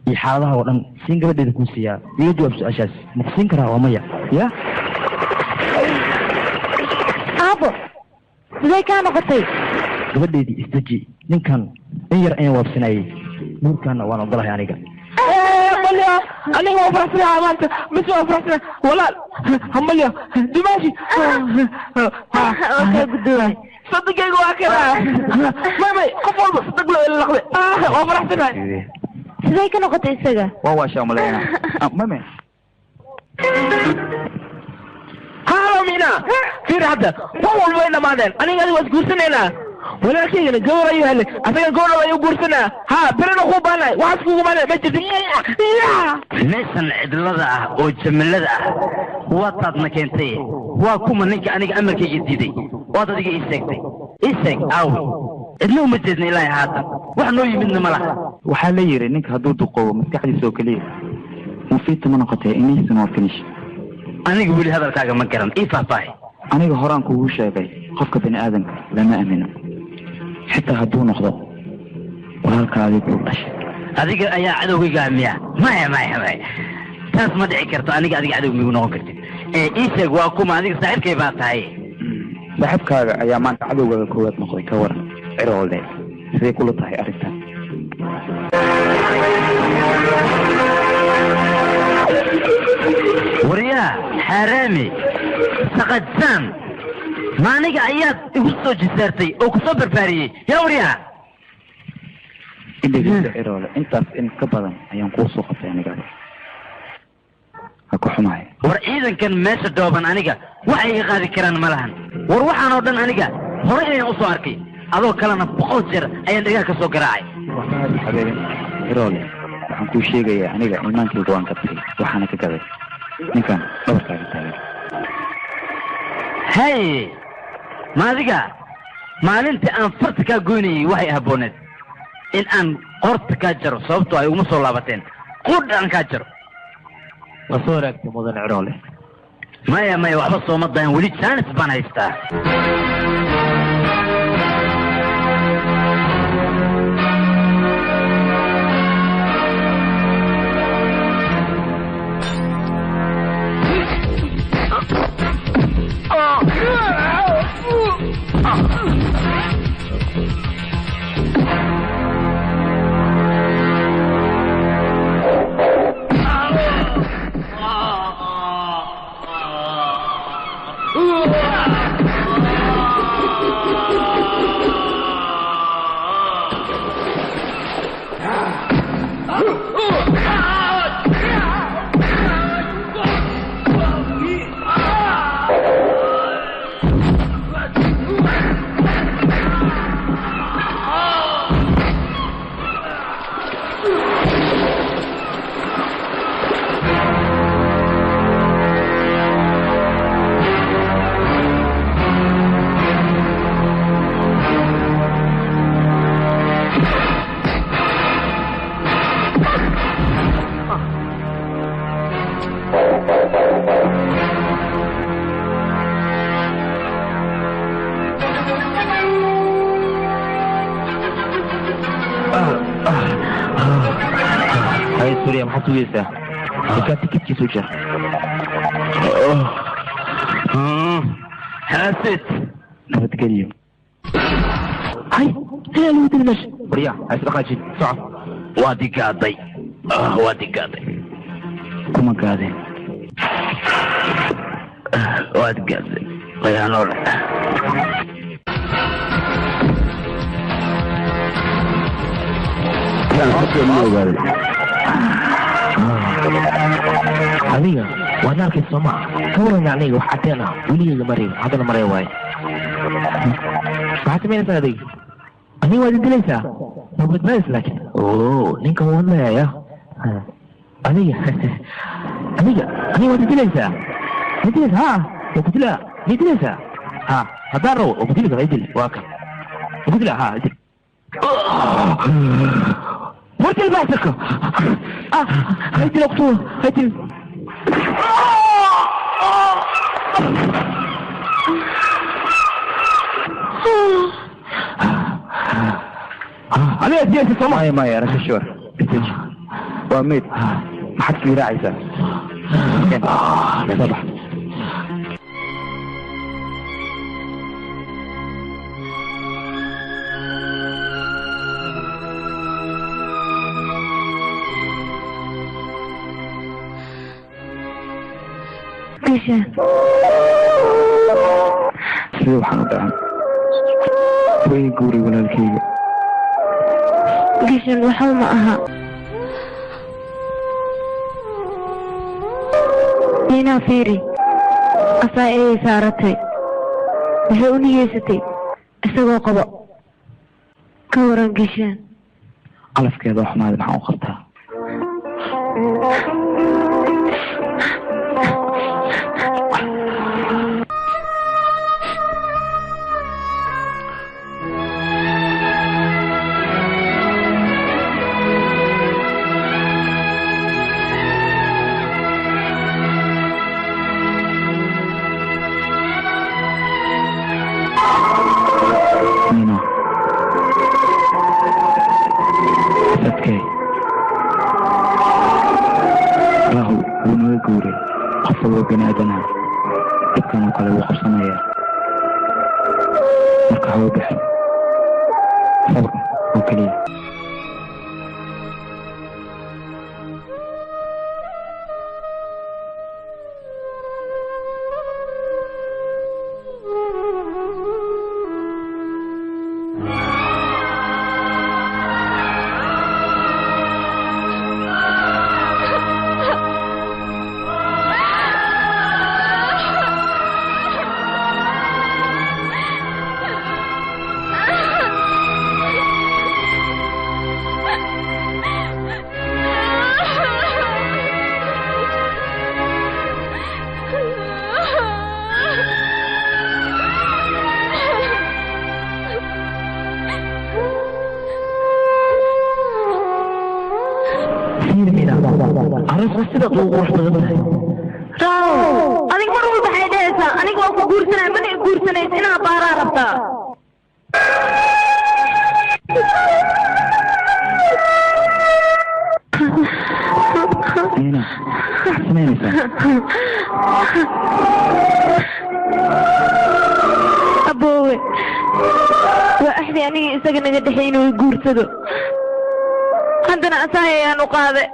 iyo xaaladaha oo dhan siin gabadheeda kuu siiyaa iga jawaab su-aashaas ma ku siin karaa waa maya ya aabo sidee kaa noqotay gabadheedii isdeji ninkan in yar ayaan waabsanayay guurkaana waan ogolahay aniga hambalyo aniga waa faraxsanahay maanta mis waa faraxsanahay walaal hambalyo dimaashi okay guddoon صدقيقوا هكذا مامي قفل صدق له اللقطة وفرحت معي زي كانوا قطع السجا والله شو ملاينا مامي هلا مينا في هذا فول وين ما دين أنا قاعد أقول سنة ولكن جورا يهلي أنا جورا يقول سنة ها برنا خوبانا واسكو بانا بيجي نسن عدلذا أو جملذا وطن كنتي وكم نك أنا أمريكا جديدي وهذا دقيقة إيسك أو إنه مجدني لا هذا وحنو يمن ملا وحالي إنك هدود قوة مستحدي سوكليه مفيد منقطة إني سنوفنش أنا أقول هذا الكاغا مكرم إيه فاي أنا هران كوه شايفي قفك بني آدم لما أمنه حتى هدو نخضر وهالك هذه بوقش هذيك أيا عدوي قامية ما تاس ما دعي كرتو أنا قاعد عدوي ميقونو كرتو إيسك واكوما هذيك ساعد كيفات هاي صاحبكaaga ayaa maanta cadowga koowaad noqday ka waran ciroolde sidee kula tahay arrintan وريا حرامي سقدسان ما aniga ayaad igu soo jisaartay oo ku soo barbaariyay yaa وريا indhageysa ciroole intaas in ka badan ayaan kuu soo qabtay aniga ha ku xumahay war ciidankan meesha dooban aniga waxay iga qaadi karaan ma lahan war waxaan oo dhan aniga hore inaan u soo arkay adoo kalena 100 jeer ayaan dhigaa ka soo garaacay waxaad xabeeyay ciroole waxaan kuu sheegayaa aniga iimaankayga waan qabtay waxaana ka gaday ninkan dhabarkaaga taagan hay ma adiga maalintii aan farta kaa goynayay waxay habooneed in aan qorta kaa jaro sababtoo ay uma soo laabateen qudh aan kaa jaro وصورك raagtay mudan ciroole maya waxba soo ma dayan weli jaanis baan haystaa سوريا محطو يسا وكانت تكتكي سوجر حاسد نفت كريم هاي هي الوت المشي بريا هاي سرقاجي صعب وادي قاضي وادي قاضي كما قاضي وادي قاضي غيانور كان حكي منه قاضي adiga waan arkay soma kawaran aniga wax cadeen ah weligeeda maray haddana maray waay maxaad samaynaysaa adiga aniga waad dilaysaa ma badbaadis laakiin ninka wuu hadlayaya adiga waad dilaysaa ma dilaysa ha waa ku dilaa ma dilaysaa ha haddaan rabo waa ku dili kara idil waa kan waa ku dilaa ha idil مرت البعثك هيتي الأقطوة هيتي عليه ديالتي الصمع ماي أنا كشور بتجي وميت ما حد في راعي سا صباح gishaan sidee waxaan u dhacan way guuray walaalkayga gishaan waxba ma aha inaa fiiri asaa ayay saaratay waxay u niyeysatay isagoo qabo ka waran gishaan calafkeeda oo xumaada maxaan u qabtaa biniaadanaha dadkan oo kale wuu qabsanayaa marka hawa bixin sabr oo keliya sida uu qurux badan tahay raaw adiga mar walba waxay dhahaysaa aniga waa ku guursanay mana i guursanaysa inaa baaraa rabtaa Nina samaynaysaa aboowe waa axdi aniga isaga naga dhexay inuu i guursado haddana asahay ayaan u qaaday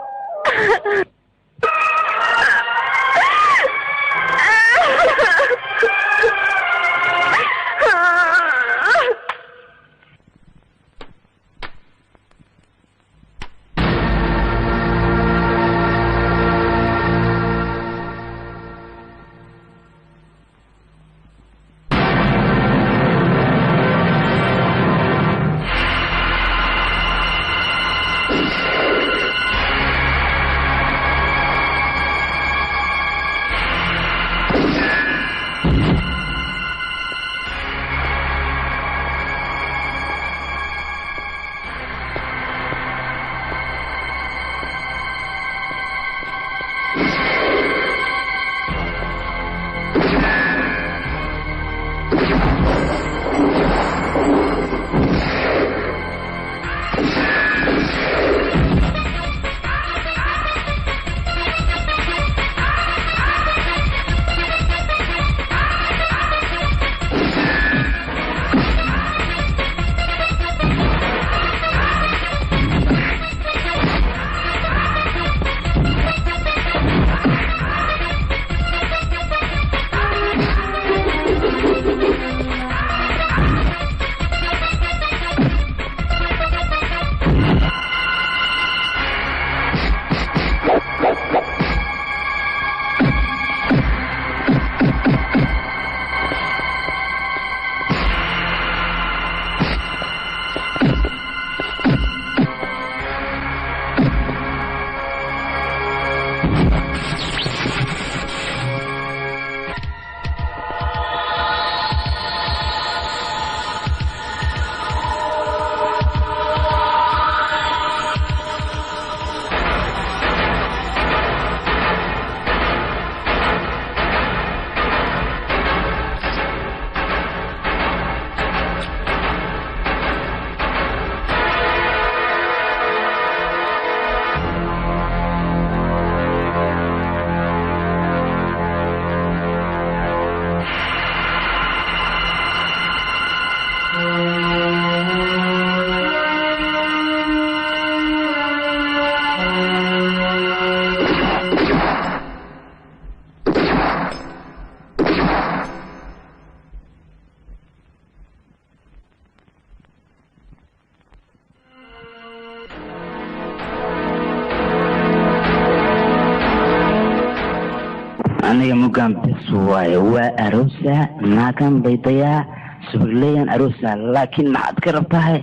aniga mugaan bes waaye waa aroosa naakan baydayaa subagleyan aroosa laakiin maxaad ka rabtahay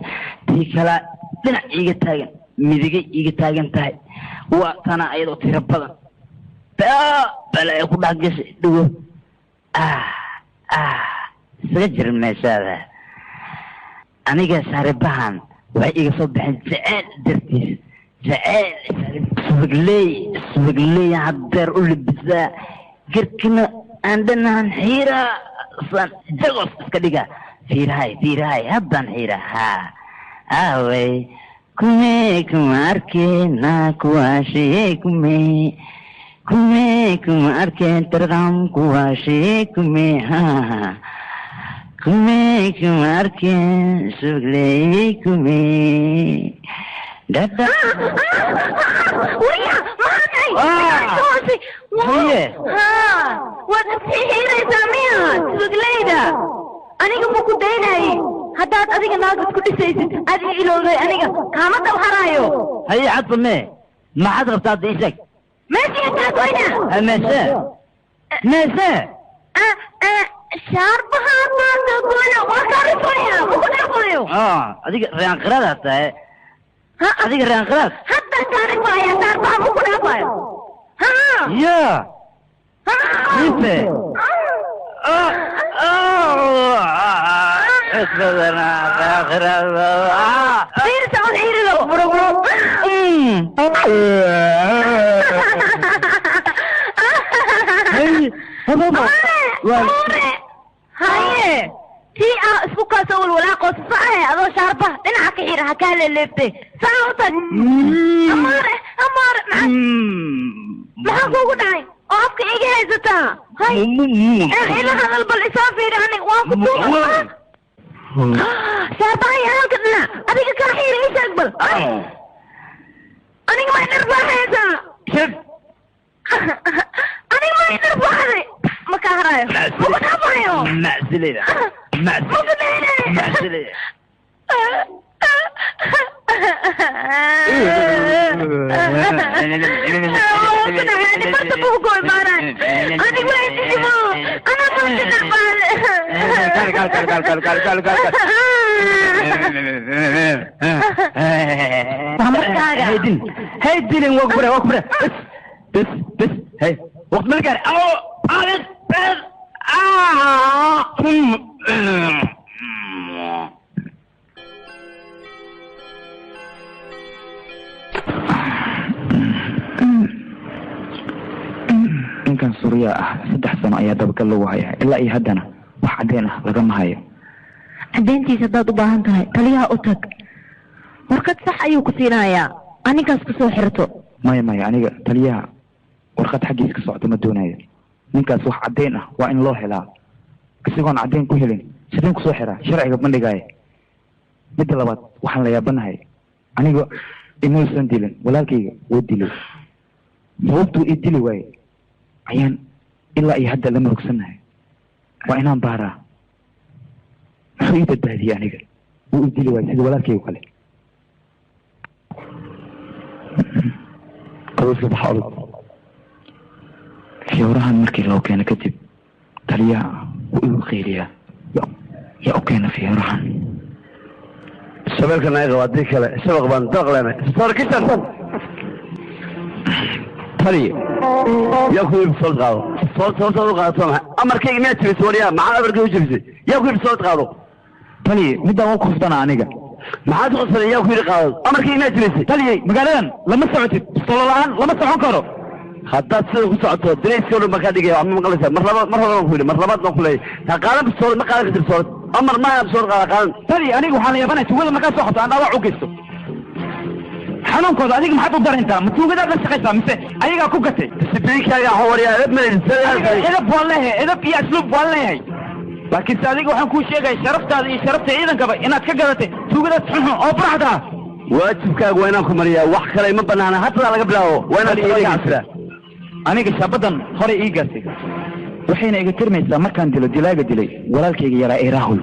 tii kala dhinac iiga taagan midigay iiga taagan tahay waa tana ayadoo tiro badan bala ay ku dhex gashay dhigo isaga jirin meeshaada aniga saaribahan waxay iga soo baxeen jaceyl dartiis jaceyl subagley haddeer u libisaa garkina aan dhanahan xiira san jagos iska dhiga fiirahay haddaan xiira awey kume kuma arkena kuwaashiye kume kuma arkeen tarqam kuwaashiye kume kuma arkeen subagley kume dada ويا ما هي وتسيحيري ساميات بقليدة أنا كمكو ديناي هدات أديك ناقص كل شيء أديك إلوغي أنا كامت الحرايو هي عطف ما حد غبطات ديشك ماشي أنت وينا ماشي شاربها ما تقول وكارت ويا وكارت أديك ريان قرادة أديك ريان قراد حتى كارت ويا شاربها وكارت ويا يا كيف اسمعنا آخر غير سعود حيري له هاي تي اسبوكا سول ولا قوس صحيح هذا شاربه دينك حيرها كان الليبتي ساوتك اماره maxaa kugu dhacay oo afka iga haysataa hay ilaha dalbal isaafir ani waan ku tuuma saabay halka dhina adiga ka xiir iisa aqbal aniga ma narbahaysa shid aniga ma narbahaysa ma ka harayo ma ka harayo معزلية هيدين وقبره بس هي وقت ملقى ninkan Suuriya ah 3 sano ayaa dabka lagu hayaa ilaa iyo haddana wax cadeen ah lagama hayo cadeyntiisa dad u baahan tahay taliyaha u tag warqad sax ayuu ku siinayaa anigaas ku soo xirto maya aniga taliyaha warqad xagiis ka socdo ma doonayo ninkaas wax cadeen ah waa in loo helaa isagoon cadeen ku helin sideen ku soo xiraa sharciga bandhigaya midda labaad waxaan la yaabanahay aniga inuusan dilin walaalkayga wuu dilay sababtuu ii dili waaye ayaan ilaa iyo hadda lama rogsanahay waa inaan baaraa muxuu ii badbaadiyey aniga wuu ii dili waaye sida walaalkayga kale fiyoorahan markii loo keeno kadib taliyaha wuu igu qeyliyaa yaa u keena fiyoorahan shabeelka naga waa dii kale shabaq baan daqleenay soo kisan tali yaa ku iib soo qaado soo qaado ma amarkayga miyaa jirisay wariyaa maxaa amarkayga u jirisay yaa ku iib soo qaado tali midaan waa ku khasbana aniga maxaad khasbanay yaa ku iib qaado amarkayga miyaa jirisay tali magaaladan lama socotid solo la'aan lama socon karo haddaad sida ku socoto dareyska oo dhan baa kaa dhigaya wax ma maqlaysaa mar hore baan ku yidhi mar labaad baan ku leeyay ha qaadan bisoolad ma qaadan kartid bisoolad amar maaha bisoolad qaadan tali aniga waxaan la yaabanaya tuugada markaa soo qabto aan dhaawac u geysto xanuunkooda adiga maxaad u darintaa ma tuugadaad la shaqaysaa mise ayagaa ku gatay disibliinkaaga hawariyaa edab edab waan leeyahay edab iyo asluub waan leeyahay laakiinse adiga waxaan kuu sheegaya sharaftaada iyo sharafta ciidankaba inaad ka gadatay tuugadaas xunxun oo buraxda ah waajibkaaga waa inaan ku mariyaa wax kale ma banaana hadda laga bilaabo waa inaan aniga shaabadan hore ii gaartay waxayna iga tirmaysaa markaan dilo dilaaga dilay walaalkayga yaraa ee raahul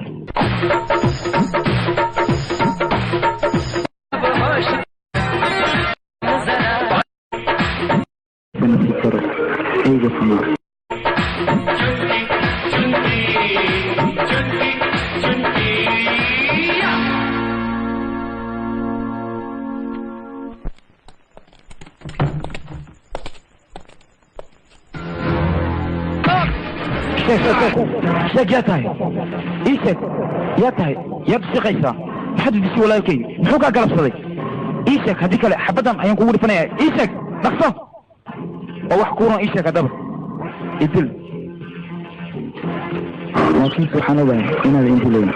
sheeg yaa tahay ii sheeg yaa tahay yaad shaqaysaa maxaad udisay walaalkay muxuu kaa galabsaday ii sheeg haddii kale xabaddan ayaan kugu dhifanayaa ii sheeg dhaqso oo wax kuuran ii sheeg haddaba idil laakiinse waxaan ogahay inaada indilayn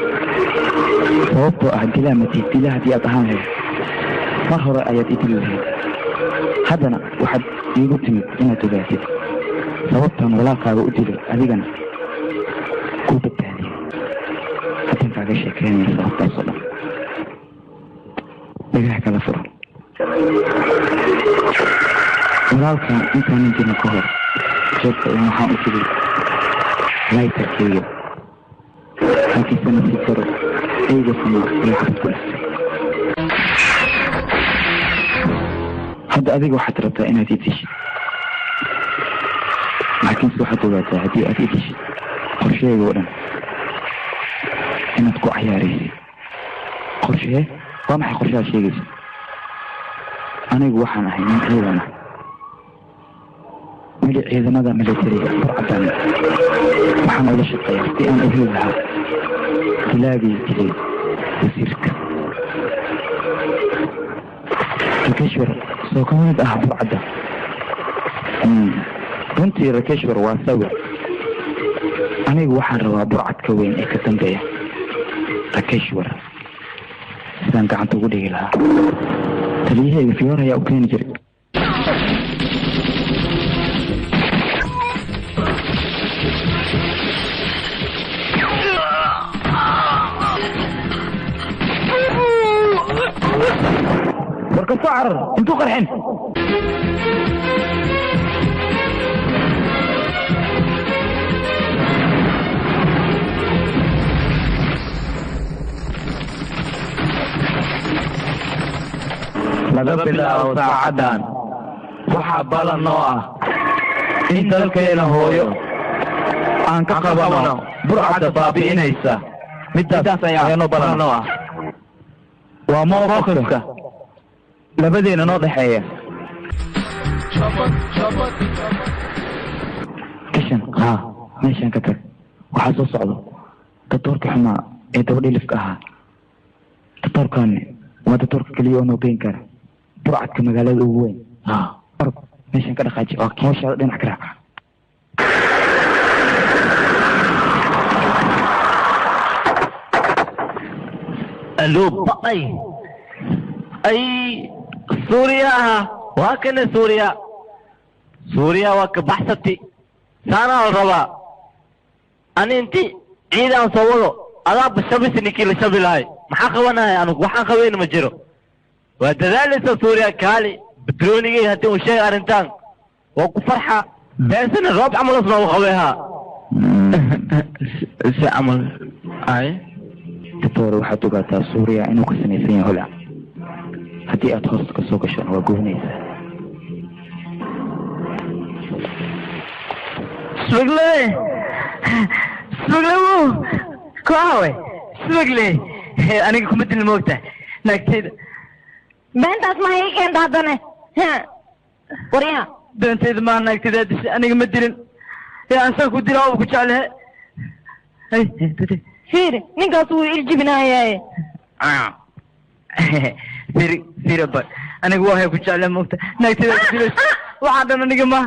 sababtoo ah dilaa matid dila haddii aad ahaan lahayd mar hore ayaad idili lahayd haddana waxaad iigu timid inaad ogaatid sababtaan walaalkaaga u dilay adigana ku badbaadiyay haddaan kaaga sheekeynaya sababtaasoo dhan dhagaha kala furo walaalkan intaanan jirin ka hor jeebka in waxaan u tegay laytarkeyga laakiinse nasiib daro eyga xumaa iyo xabad ku dhistay hadda adiga waxaad rabtaa inaad ii dishid laakiinse waxaad ogaataa haddii aad ii dishid qorsheega oo dhan inaad ku cayaaraysid qorshee waa maxay qorshaha sheegaysa anigu waxaan ahay nin ciidan ah weli ciidamada militariga burcadaan waxaan ula shaqeeyaa si aan u heli lahaa dilaagii dilay wasiirka rakeshwar soo ka mid ah burcadda runtii rakeshwar waa sawir anigu waxaan rabaa burcadka weyn ee ka dambeeya rakeshwar sidaan gacanta ugu dhigi lahaa taliyahayga fiyoor ayaa u keeni jiray warka soo carar intuu qarxin laga bilaabo saacaddan waxaa balan noo ah in dalkeena hooyo aan ka qabano burcadda baabi'inaysa midaas ayaa noo balan noo ah waa mowqifka labadeena noo dhexeeya kishan haa meeshaan ka tag waxaa soo socdo datoorka xumaa ee dabadhilifka ahaa datoorkaani waa datoorka keliya oo noo geyn kara burcadka magaalada ugu weyn orod meeshaan ka dhaqaaji hawshaada dhinac ka raaca الو بقي اي سوريا وكان سوريا وك بحثتي سانا الربا انا انت عيد ان صورو انا بشبس نيكي لشبلاي ما خوانا انا waxaan qaweyn ma jiro wadadaalisa سوريا كالي بتروني هاتي وشي ارنتان وكو فرحه باسن الربع عمل اسمه وخويها ايش عمل اي datoore waxaad ogaataa suuriya inuu ka samaysan yahay holac haddii aad hoosta ka soo gashaan waa goynaysaa smugle kuawe smugle aniga kuma dilin moogta naagtayda beentaas ma ii keenta haddane waryaha beentayda maa naagtayda dishay aniga ma dilin aan saa ku dilaa oo ku jeclahe fiiri ninkaas wuu iljibinaayaye fiiri ba aniga waa hay ku jeclaa moogta naagtayda ku dilays waxaan dhan aniga ma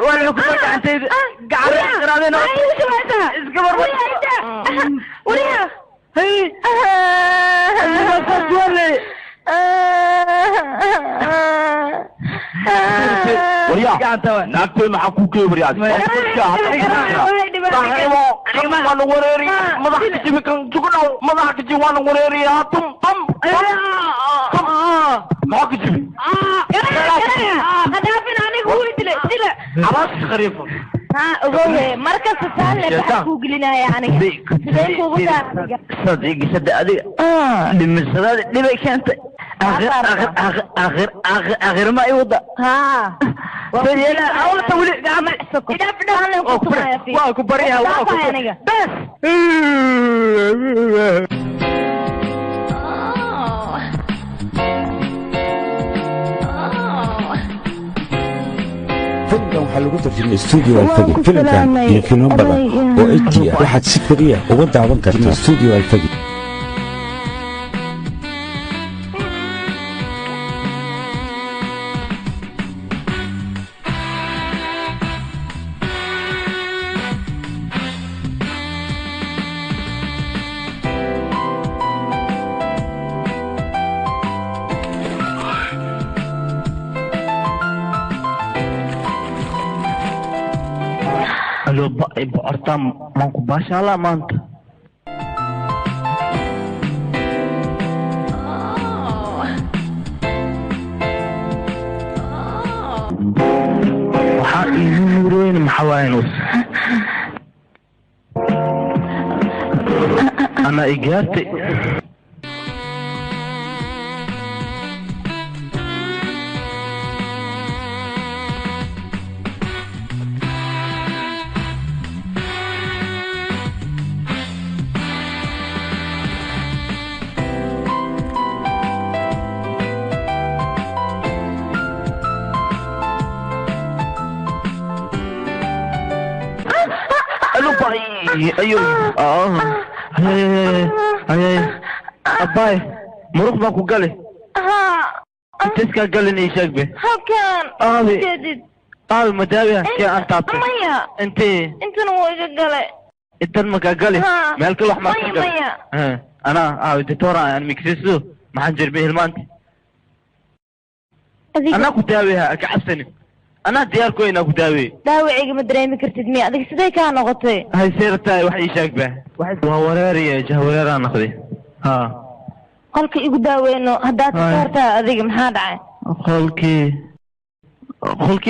waa ku soo gacantayda gacan qaraadeen iska barbar waryaha hey waryaa naagtay maxaa ku kee waryaa waan wareeri madaxa jibi kan jugno madaxa jibi waan wareeri tum maxaa ku jibi hadaafin anigu wuu dilay dila abaas khariifo ogowe markasta saalle maxaa kuu gelinaya aniga sideen kuugu daariga صديقي صدق أديك لما الصلاة لما كانت آخر ما يوضع ها سيلا أول تولي عمل سكر إذا بدها لهم كتبها فيه واكو بريها واكو بس filimkan waxaa lagu tarjumay studio alfagi filimkan iyo filmo badan oo HD ah waxaad si kaliya uga daawan kartaa studio alfagi ibu artam mau ku basha lah mant waxa inuureyn maxawaynus ana igartay ayo abay muruq baa ku gali intiska galin ii sheeg be halkan aabi madaawiya kee aan taabtay maya intana waa iga gale intan maka gali meel kale wax maa ka gali ana aabi doctora aan miksiso maxaan jirbe hilmaanti anaa ku daaweha ka cabsanin أنا دياركو إنا كداوي داوي عيق مدريمي كرتد مي أدك سداي كان نغطي هاي سيرتاي وحي يشاك به وهوراري جهورارا نخذي ها قولكي إيقو داوي إنو هدات سارتا أديك محاد عاي قولكي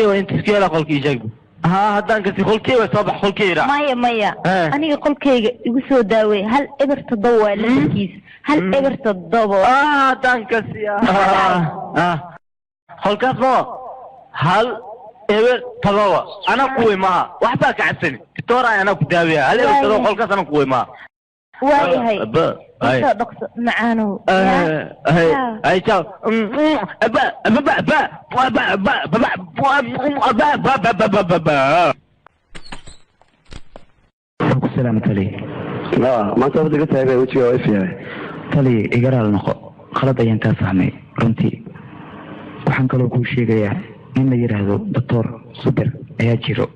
وإنت سكيلا قولكي يشاك به ها هدان كسي قولكي وصبح قولكي را مايا أنا قولكي إيقو سو داوي هل إبر تضوى للكيس هل إبر تضوى هدان كسي قولكي هل eber tabawa ana kuway ma waxba ka cabsan tora ana ku daawiya hal eber tabawa qolkaas ana kuway ma waayahay soo dhaqso macaano ay ciao السلام عليك ما انت بدك تتابع وجهي واقف yahay tali igaraal noqo khalad ayaan ka fahmay runtii waxaan kaloo ku sheegayaa in la yiraahdo doctor super ayaa jiro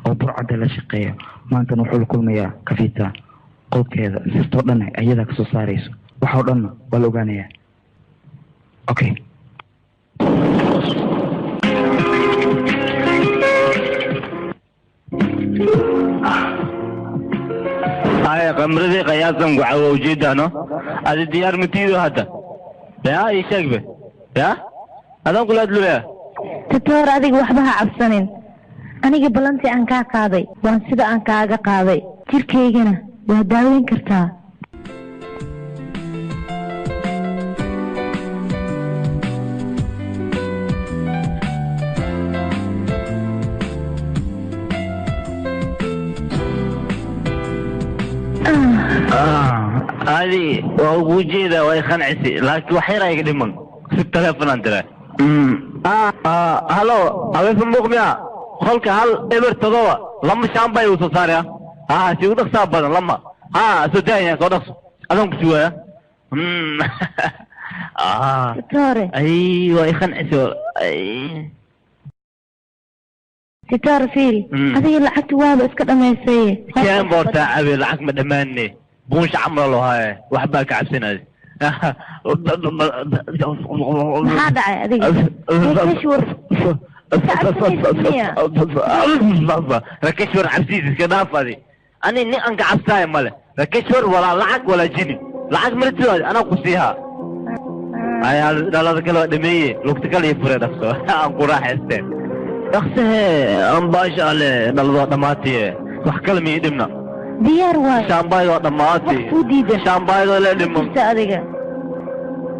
oo burcada la shaqeeyo maanta wuxuu la kulmayaa kafita qolkeeda sisto dhan ayada ka soo saarayso waxa dhan waa la ogaanayaa okay ay qamradii qiyaasan ku cawo ujeedano adi diyaar matiido hada yaa ii sheegbe yaa adan kula adluya تتور أديك وحبها عبسنين أنا قبلنتي عن كاقاضي وان سيدا عن كاقا قاضي تيركيجنا وهداوين كرتا هذه وجيدة ويخنعسي لكن وحيرا يقدمون في التلفون أنت هلو أبي مقميا خلك هل إبر تضوى لما شامبا يوصل صاريا شو دخ سابا لما سودانيا كودخ أدونك شوية تتوري أيوة يخنعسي أي تتوري فيري هذه لعكت وابا اسكت أما يسيه كان بورتا عبي لعك مدماني بونش عمرو هاي وحباك عبسنا هذا أديك كشور ركشور عبسيس كذا فادي أنا إني أنك عبساي ماله ركشور ولا لعك ولا جني لعك مرتوا أنا قصيها أي لا ذاك الوقت دمية لوقت كله يفرد أفسه أنكو راح يستين أخسه أم باش على نلوض دماتي وحكل مي دمنا ديار واي شامباي وقت دماتي شامباي ولا دمم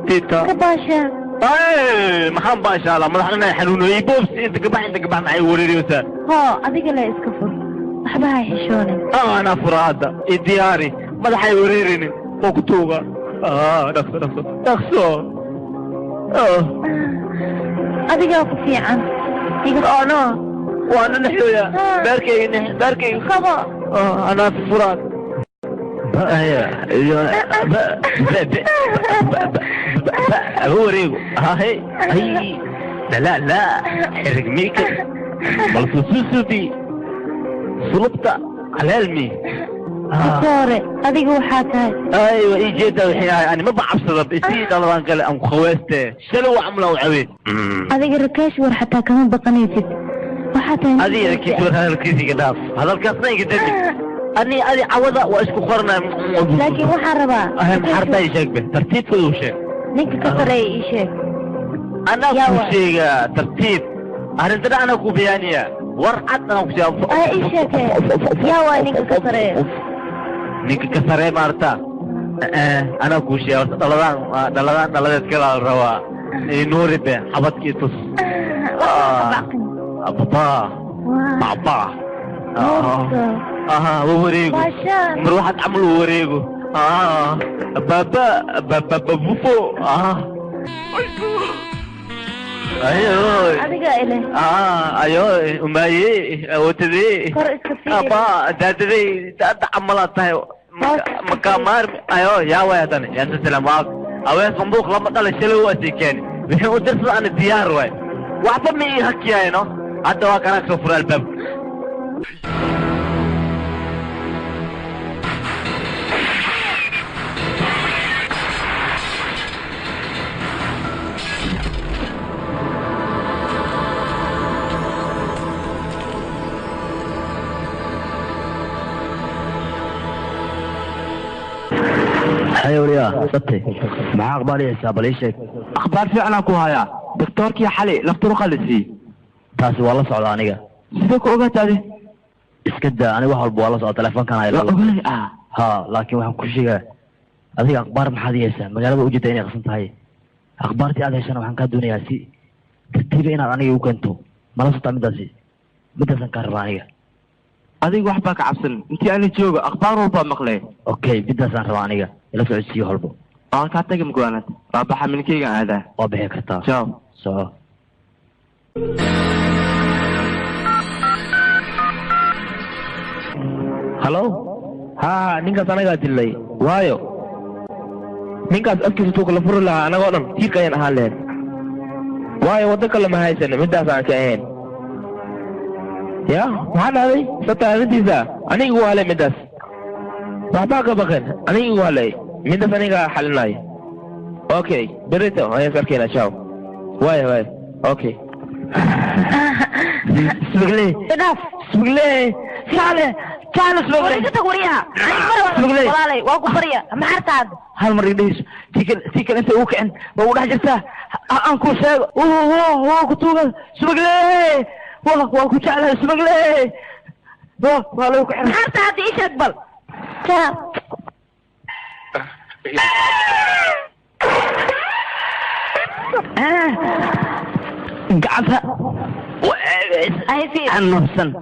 تيتا كباشا اي محمد باشا الله مدحنا حنون يبوبس انت قبح معي وريري وسان ها اديك لا اسكفر احبها يحشوني انا فراده دياري مدحي وريريني مكتوبه نفسه اديك في عن انا وانا نحويا باركي خبا انا في فرات هو ريغو هي لا حرق ميكا بلسوسوسوبي صلبتا على علمي دكتوري adiga waxaa tahay ايوه اي جيدا وحي يعني ما بعبصد بسي طلبان قال ام خواسته شلو عملوا عويد adiga rakesh war xataa kama baqanaysid waxaa tahay هذه ركيت هذا الكيسي قداف هذا الكاسني قدامي اني هذه عوضه واشكو قرنا laakiin waxaan rabaa اهم حرتاي شيك به ترتيب كل شيء ninka ka sareeya ii sheeg انا كل شيء ترتيب أنا أنا كوبيانية ورعت أنا كوبيان ii sheeg yaa waa ninka ka sareeya ninka ka saree maarta أنا كوشيا دلدان كلا الروا نوري به حبتكي تص بابا ووريغو نروح تعملوا وريغو بابا بوفو ايوه adiga ile ايوه امي وتدي ابا دادي عملتها مكامر ايوه يا ويدن يا سلام اوين صندوق لما طلع شلو اسيكاني وحين ودرس عن الديار واي وعطني هكيا هنا حتى وكان كفر الباب حيوريا صدتي مع اخبار يا حساب ليش اخبار فعلا كوهايا دكتورك يا حلي لفترو خلصي تاسي والله سعودة aniga sidee ku ogaatay adi iska daa aniga wax walba wala soo telefoonkan ay ogalay ha laakiin waxaan ku sheegaa adiga akhbaar maxaad yeeshaa magaalada u jeedaa inay qasan tahay akhbaartii aad heshana waxaan kaa doonayaa si tartiiba inaad aniga u keento mala soo midaasan kaa rabaa aniga adiga waxbaa ka cabsan intii ani joogo akhbaar walbaa maqlee okay midaasaan rabaa aniga ila socodsiiyo holbo aan kaa tagi magaalad waa baxa minkeyga aadaa waa bixi kartaa ciao soo halo ha ninkaas anagaa dilay waayo ninkaas afkiisa tuu kala furi lahaa anagoo dhan tiirka ayaan ahaan lahayn waayo waddo kale ma haysan midaas aan ka ahayn ya maxaa dhahday sata arrintiisa aniga igu halay midaas waxbaa ka baqeen aniga igu halay midaas aniga xalinaayo okay berito ayaan is arkayna ciao waay okay سبقلي سبقلي كاله سبقلي انت تقوليها والله واقف بريا ما حرتاد هالمرة ليش تيكل انت وكأن بقول حاجة انكو شيء كتوغل سبقلي واكو تعالى سبقلي والله وكأن حرتاد ايش اقبل قعدها اي في النفسن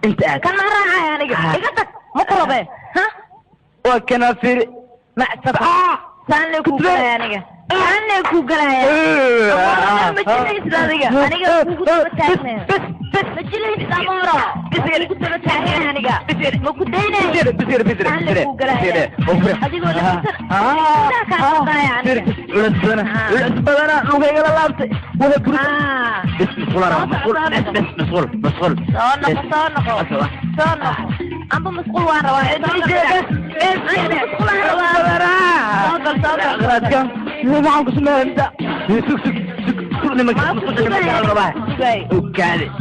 انت كان ما راعي يعني قلتك مقربه ها وكنا في ما سان لي كنت يعني سان لي كو غلايا ما جينيس داديغا انيغا كنت بتاعنا بس مجلي سامورا كنت بتاعنا انيغا ما كنت دينا بسير اديغو يعني ولسبنا لوغيغا لابتي ولا برد بسم الله مسؤول صار أنا مسؤول وأنا واحد مسؤول معهم قسم انت سوق كل ما كنت الرباح وكالي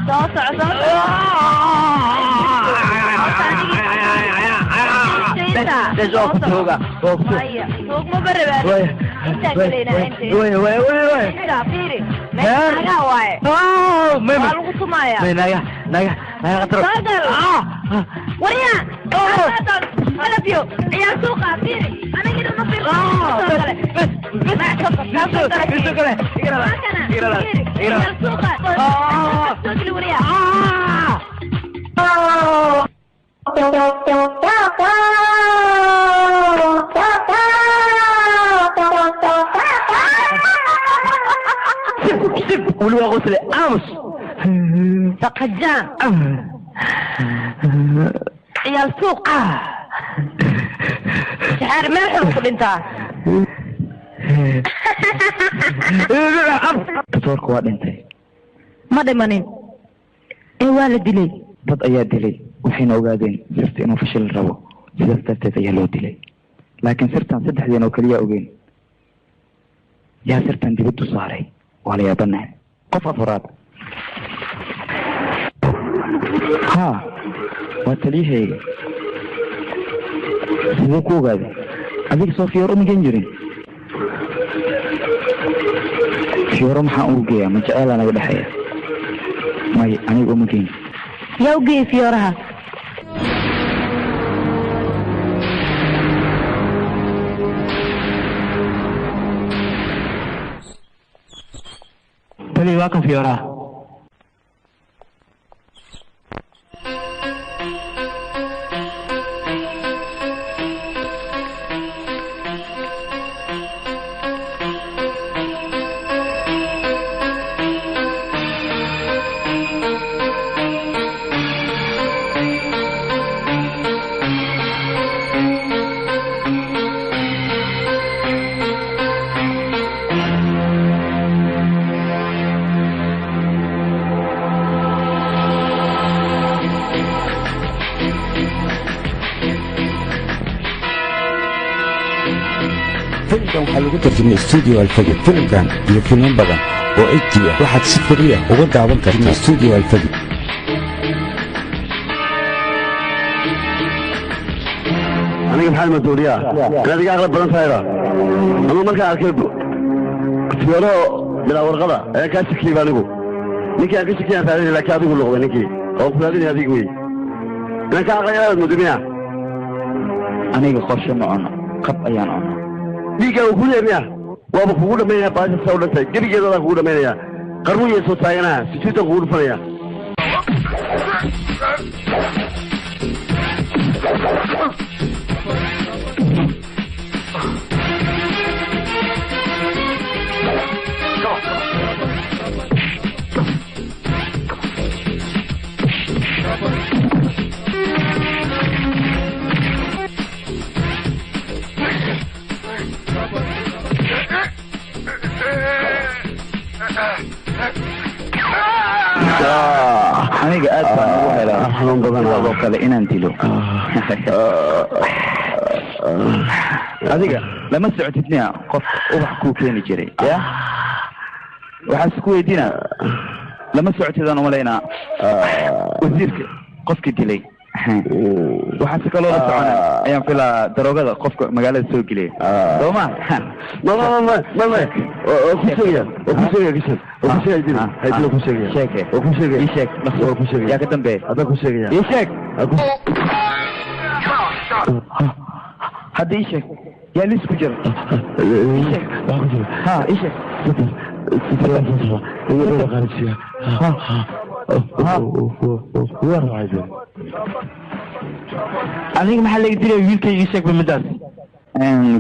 قولوا غسل امس سقجان يا السوق شعر ما حلو انت دكتورك waa dhintay ma dhimanin waa la dilay dad ayaa dilay waxayna ogaadeen sirta inuu fashil rabo sidaas darteed ayaa loo dilay laakiin sirtan saddexdeen oo kaliya ogeen yaa sirtan dibaddu saaray waa la yaabanahay qof afraad ha waa taliyahayga sidee ku ogaaday adiga soo fiiro migan jirin fiiro maxaa ugu geeyaa ma jeceelaa naga dhexeeya may aniga uma geen yaa u geeyey fiyooraha tali waa kan fiyooraha waxaa lagu tarjumay studio alfajir filimkan iyo filmo badan oo HD ah waxaad si fariya uga daawan kartaa studio alfajir aniga maxaad maduuliyaa inaad iga aqla badan tahayba anuu markaan arkay fiyooro bilaa warqada ayaan kaa shakiyeyba anigu ninkii aan ka shakiyaan raadinay laakiin adigu noqday ninkii oo ku raadinay adigu wey inaan ka aqlayalaad mudumina aniga qorshe ma cuno qab ayaan cuno dhiiggaa uu ku leemiya waaba kugu dhammaynaya baasha saa u dhantay gebigeedadaan kugu dhammaynaya qarmuya soo taaganaha sujuudan kugu dhufanaya aniga aad baan ugu helaa xanuun badan oo kale inaan dilo adiga lama socotid miya qof ubax kuu keeni jiray ya waxaa isku weydiina lama socotid aan umalaynaa wasiirka qofkii dilay waxaa si kaloo la socona ayaan filaa daroogada qofka magaalada soo gelaya sooma yaa ka dambeeya ii sheeg hadda ii sheeg yaa liis ku jira ii sheeg adiga maxaa laga dilay wiilkayga ii sheegba midaas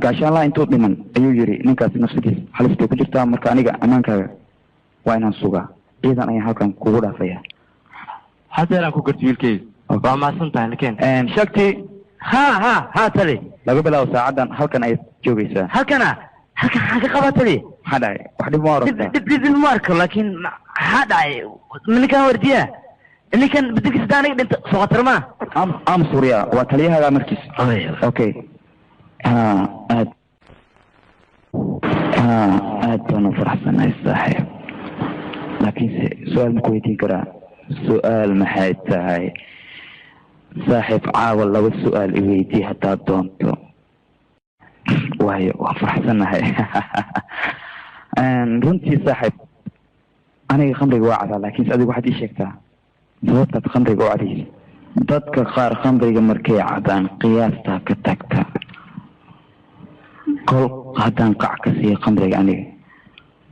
gaashaanlaa intuu dhiman ayuu yidhi ninkaas nafsigiis halistay ku jirtaa marka aniga ammaankaaga waa inaan sugaa ciidan ayaan halkan kugu dhaafaya hadeeraan ku garta wiilkayga waa mahadsan tahay nakeen shakti ha tali laga bilaabo saacaddan halkan ayaad joogaysaa halkan maxaa ka qaba tali maxaa dhacay wax dhib ma aragtaa dhib ma arko laakiin maxaa dhacay ninkan wardiya ninkan bedelkiisa daa aniga dhinta soo khatar ma am suuriya waa taliyahaaga markiis okay aad baan u faraxsanahay saaxiib laakiinse su-aal ma ku weydiin karaa su-aal maxay tahay saaxiib caawa laba su-aal i weydii haddaad doonto waayo waan faraxsanahay runtii saaxiib aniga khamriga waa cadaa laakiinse adigu waxaad ii sheegtaa sababtaad khamriga u cadaysa dadka qaar khamriga markay cadaan qiyaastaa ka tagta kol haddaan qac ka siiyo khamriga aniga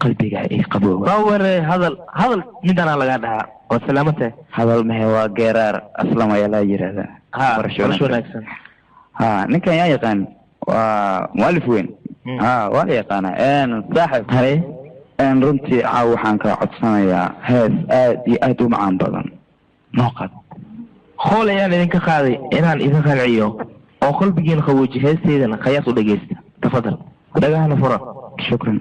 qalbiga ay qabooba baware hadal midanaa lagaa dhahaa waa salaamatahay hadal mahe waa geeraar aslam ayaa laa yirahdaa barasho wanaagsan ninkan yaa yaqaan waa mualif weyn waa la yaqaanaa saaxib runtii caaw waxaan kaa codsanayaa hees aad iyo aad u macaan badan نوقد hool ayaan idinka qaaday inaan idin qanciyo oo qalbigiina qabooji heesteedana qayaas u dhageysta tafadal dhagahana fura shukran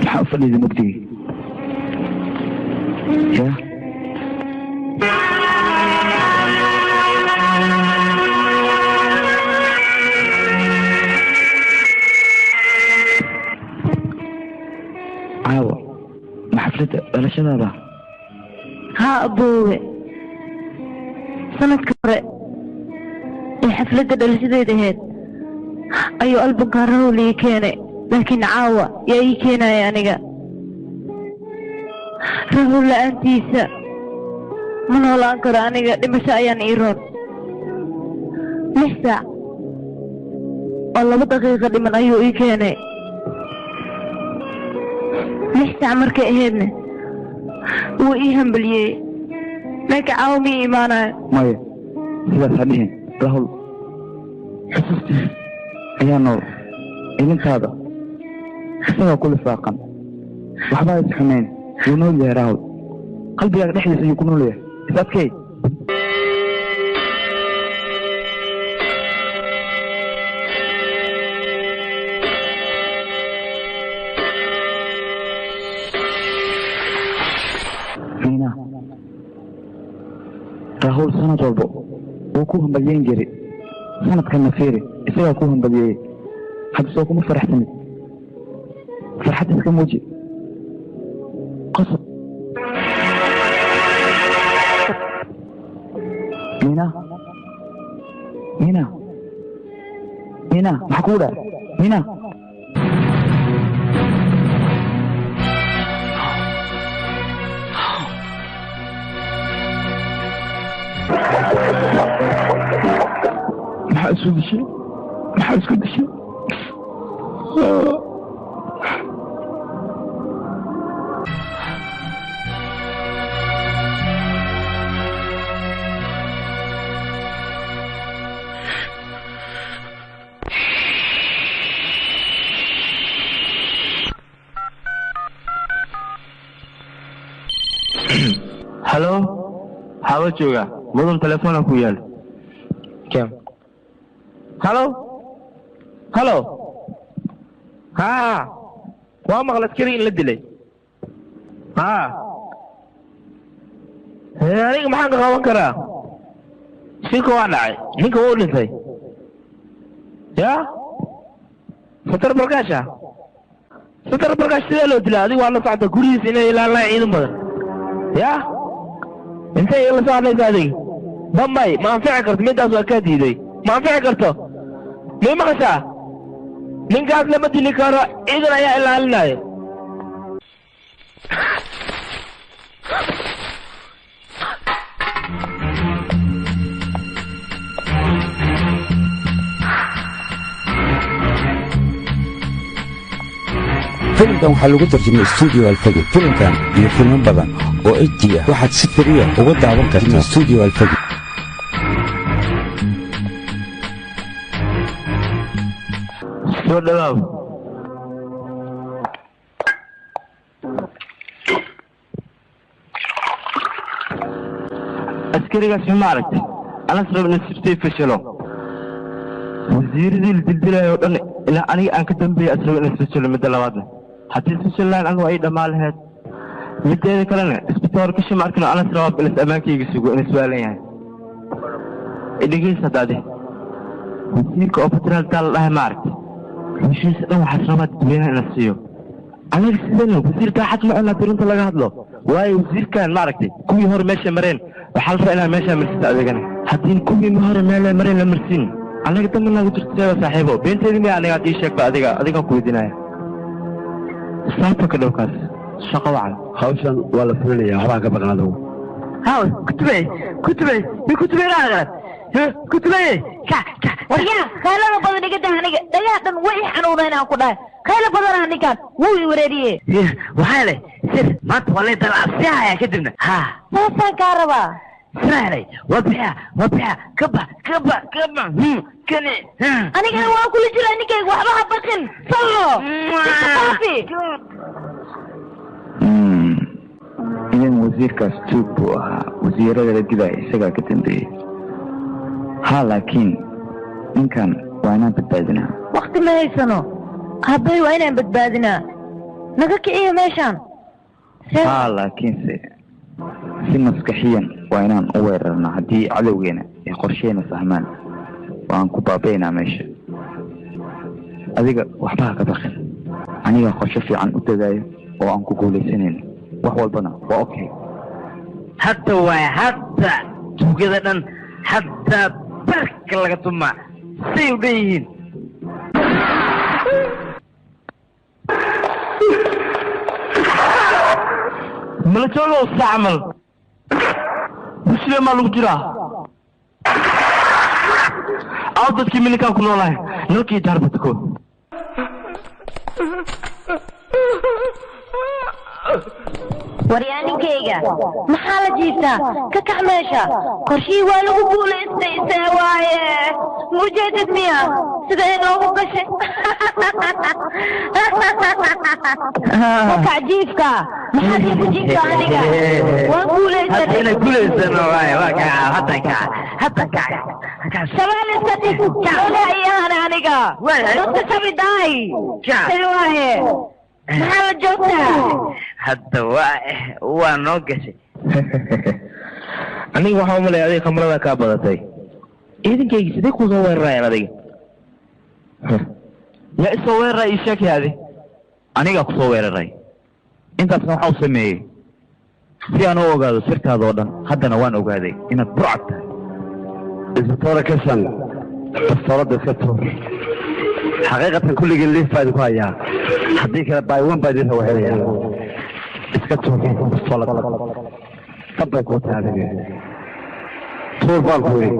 حافظني إذا مبدي يا عاوة ما حفلت ولا شبابة ها أبوي سنة كبرى الحفلة دلشدي دهيت أيو قلبك هرولي كيني لكن عاوة يا كينا يا نجا رهول لأنتيسا من ولا أنكر أنجا دمشا يا نيرون لسا والله بدقيقة لمن أيو كيني لسا مركا إهدنا وإيهم بليه لك عاومي إيمانا مايا سيدا سعدين رهول حسستي يا نور إذن هذا isagaa ku lifaaqan waxbaa isxumeyn wuu nool yahay raahul qalbigaaga dhexdiisa ayuu ku nool yahay is adkey miina raahul sanad walbo wuu ku hambalyeyn jiray sanadkanna fiiri isagaa ku hambalyeeyey habsoo kuma faraxsanid فرحتك كموجي قصد مينا محكولة مينا ما حاسس بشيء ما حاسس بشيء هلو حاول جوجا مدن تليفونك وياي كم هلو هلو ها وما غلط كريم لدلي ها aniga maxaan ka qaban karaa shilka waa dhacay ninka waa u dhintay ya satar barkaasha sidee loo dilaa adiga waa la socda gurigiisa inay ilaalinaa ciidan badan ya intay la socdaysa adiga bambay ma anfici karto midaas waa kaa diiday ma anfici karto may maqashaa ninkaas lama dili karo ciidan ayaa ilaalinaayo filimkan waxaa lagu tarjumay stuudio alfagi filimkan iyo filmo badan oo HD ah waxaad si firiya uga daawan kartaa stuudio alfagi soo dhawaaw askarigaas ma aragtay anas rabna sirtay fashalo wasiiradii la dildilayo dhan ilaa aniga aan ka dambeeyay asraw in fashalo midda labaadna haddii fashalaan anigu ay dhammaan lahayd mideeda kalena isbitaalka shima arkino anas rabaa bilis ammaankayga sugo in iswaalan yahay idhigeys haddaade wasiirka oo federaal daal la dhahay ma aragtay heshiisa dhan waxaas rabaa dadweynaha ina siiyo anaga sidana wasiir daaxad ma cunaa dirinta laga hadlo waayo wasiirkan ma aragtay kuwii hore meesha mareen waxaa la rabaa inaa meeshaa marsita adeegana haddii kuwii hore meelay mareen la marsiin anaga dama nagu jirta saaxiibo beenteedii miya aniga haddii sheegba adigaan ku weydiinaya saabta ka dhowkaas shaqo wacan hawshan waa la fulinaya waxbaa ka baqan adugu هاو كتبي لا كتبي waryaa kaylada badan iga dah aniga dhagaxdan way xanuunayna ku dhahay kayla badan aniga wuu wareeriye waxaa leh sir maanta waa la dalacsiyaa kadibna ha saasaan kaa rabaa سهلي وبيع كبا كني anigana waan kula jiraa ninkayga waxba ha baqin sallo idan wasiirkaas tuug buu ahaa wasiirada la dilaya isagaa ka dambeeyey ha laakiin ninkan waa inaan badbaadinaa wakti ma haysano habbay waa inaan badbaadinaa naga kiciyo meeshaan ha laakiinse si maskaxiyan waa inaan u weerarnaa haddii cadowgeena ay qorsheena fahmaan waan ku baabaynaa meesha adiga waxba ha ka baqin aniga qorshe fiican u dagaayo oo aan ku guulaysanayno wax walbana waa okay hadda waay hadda tuugada dhan hadda barka laga tumaa say u dhan yihiin mala joogo sacmal muslim maa lagu jiraa aw dadkii mininkaan ku noolahay nalkii jaarbadko waryaa ninkayga maxaa la jiiftaa ka kax meesha qorshihii waa lagu guulaystay see waaye mujeedad miya sida inoogu gashay kakac jiifka maxaad iigu jiifta aniga waan guulaysan shabaal iska dhig ayahan aniga dadka shabidaay see waaye maxaa la joogtaa hadda waa noo gashay aniga waxaa umalaya adiga khamrada kaa badatay ciidankaygi sidee kuu soo weerarayaan adiga yaa isoo weeraray ii sheekyaadi anigaa ku soo weeraray intaasna waxaa u sameeyey si aan u ogaado sirtaada oo dhan haddana waan ogaaday inaad burcad tahay isbitoora ka san bastoolada iska tuur xaqiiqatan kulligii liif baa idinku hayaa haddii kale baayiwan baa idin rawaxinaya iska tuur bastoolada dabbay kuu tahay adiga tuur baan ku yidhi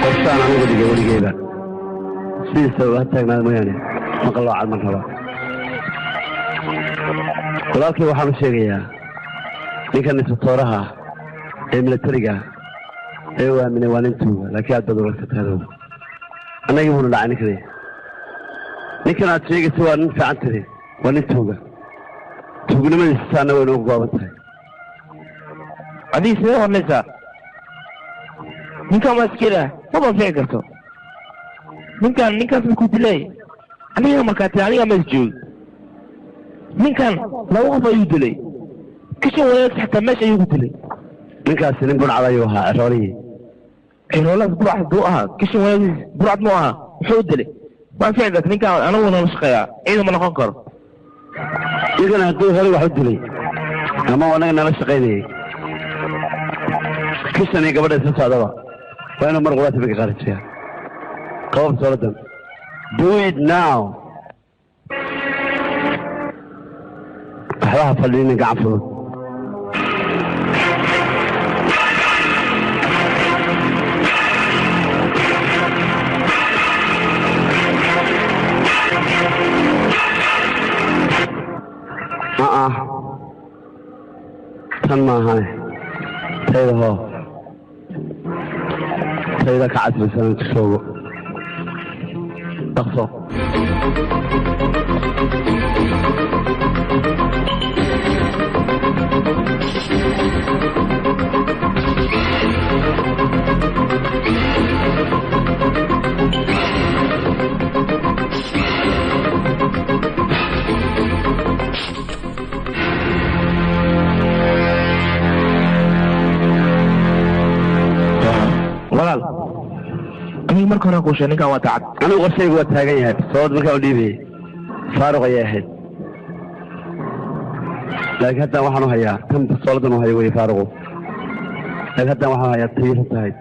qoftaan anigu dhigay weligeeda sidiisa ha taagnaada mooyaane maqaloocan ma raba walaalkii waxaan u sheegayaa ninkan isbitooraha ee milatariga ee u aaminay waa nin tuuga laakiin aad baad ugarsataadooda annagii buuna dhacay ninkani ninkan aad sheegaysa waa nin fiican tiri waa nin tuuga tuugnimadiisa saana waynu ugu gooban tahay adiga sidee hornaysaa ninkaan waa iskila maba fici karto ninkaas makuu dilay aniga markaati aniga mas joogi ninkan laba qof ayuu dilay kashan wanaagsa xataa meesha ayuu ku dilay ninkaasi nin burcad ayuu ahaa ciroolihii ciroolaas burcad buu ahaa kashan wanaagis burcad mu ahaa muxuu u dilay waan fici karta ninkaan anagu nala shaqeeyaa ciidan ma noqon karo ninkan hadduu hore wax u dilay ama anaga nala shaqaynayay kishan iyo gabadha isla socdaba waa inuu mar qulaata bika qaarijiyaa qaba bastooladan do it now waxbaha fadhiinin gacan fudud tan maahane tayda hoo tayda ka casbaysan intu shoogo dhaqso walaal aniga marka hore kuushe ninkaan waa tacad anigu qorshaygu waa taagan yahay sababad markaa u dhiibayay faaruq ayay ahayd laakiin haddaan waxaan u hayaa tan bastooladan u hayo wey faaruqu laakiin haddaan waxaan hayaa tayiro tahay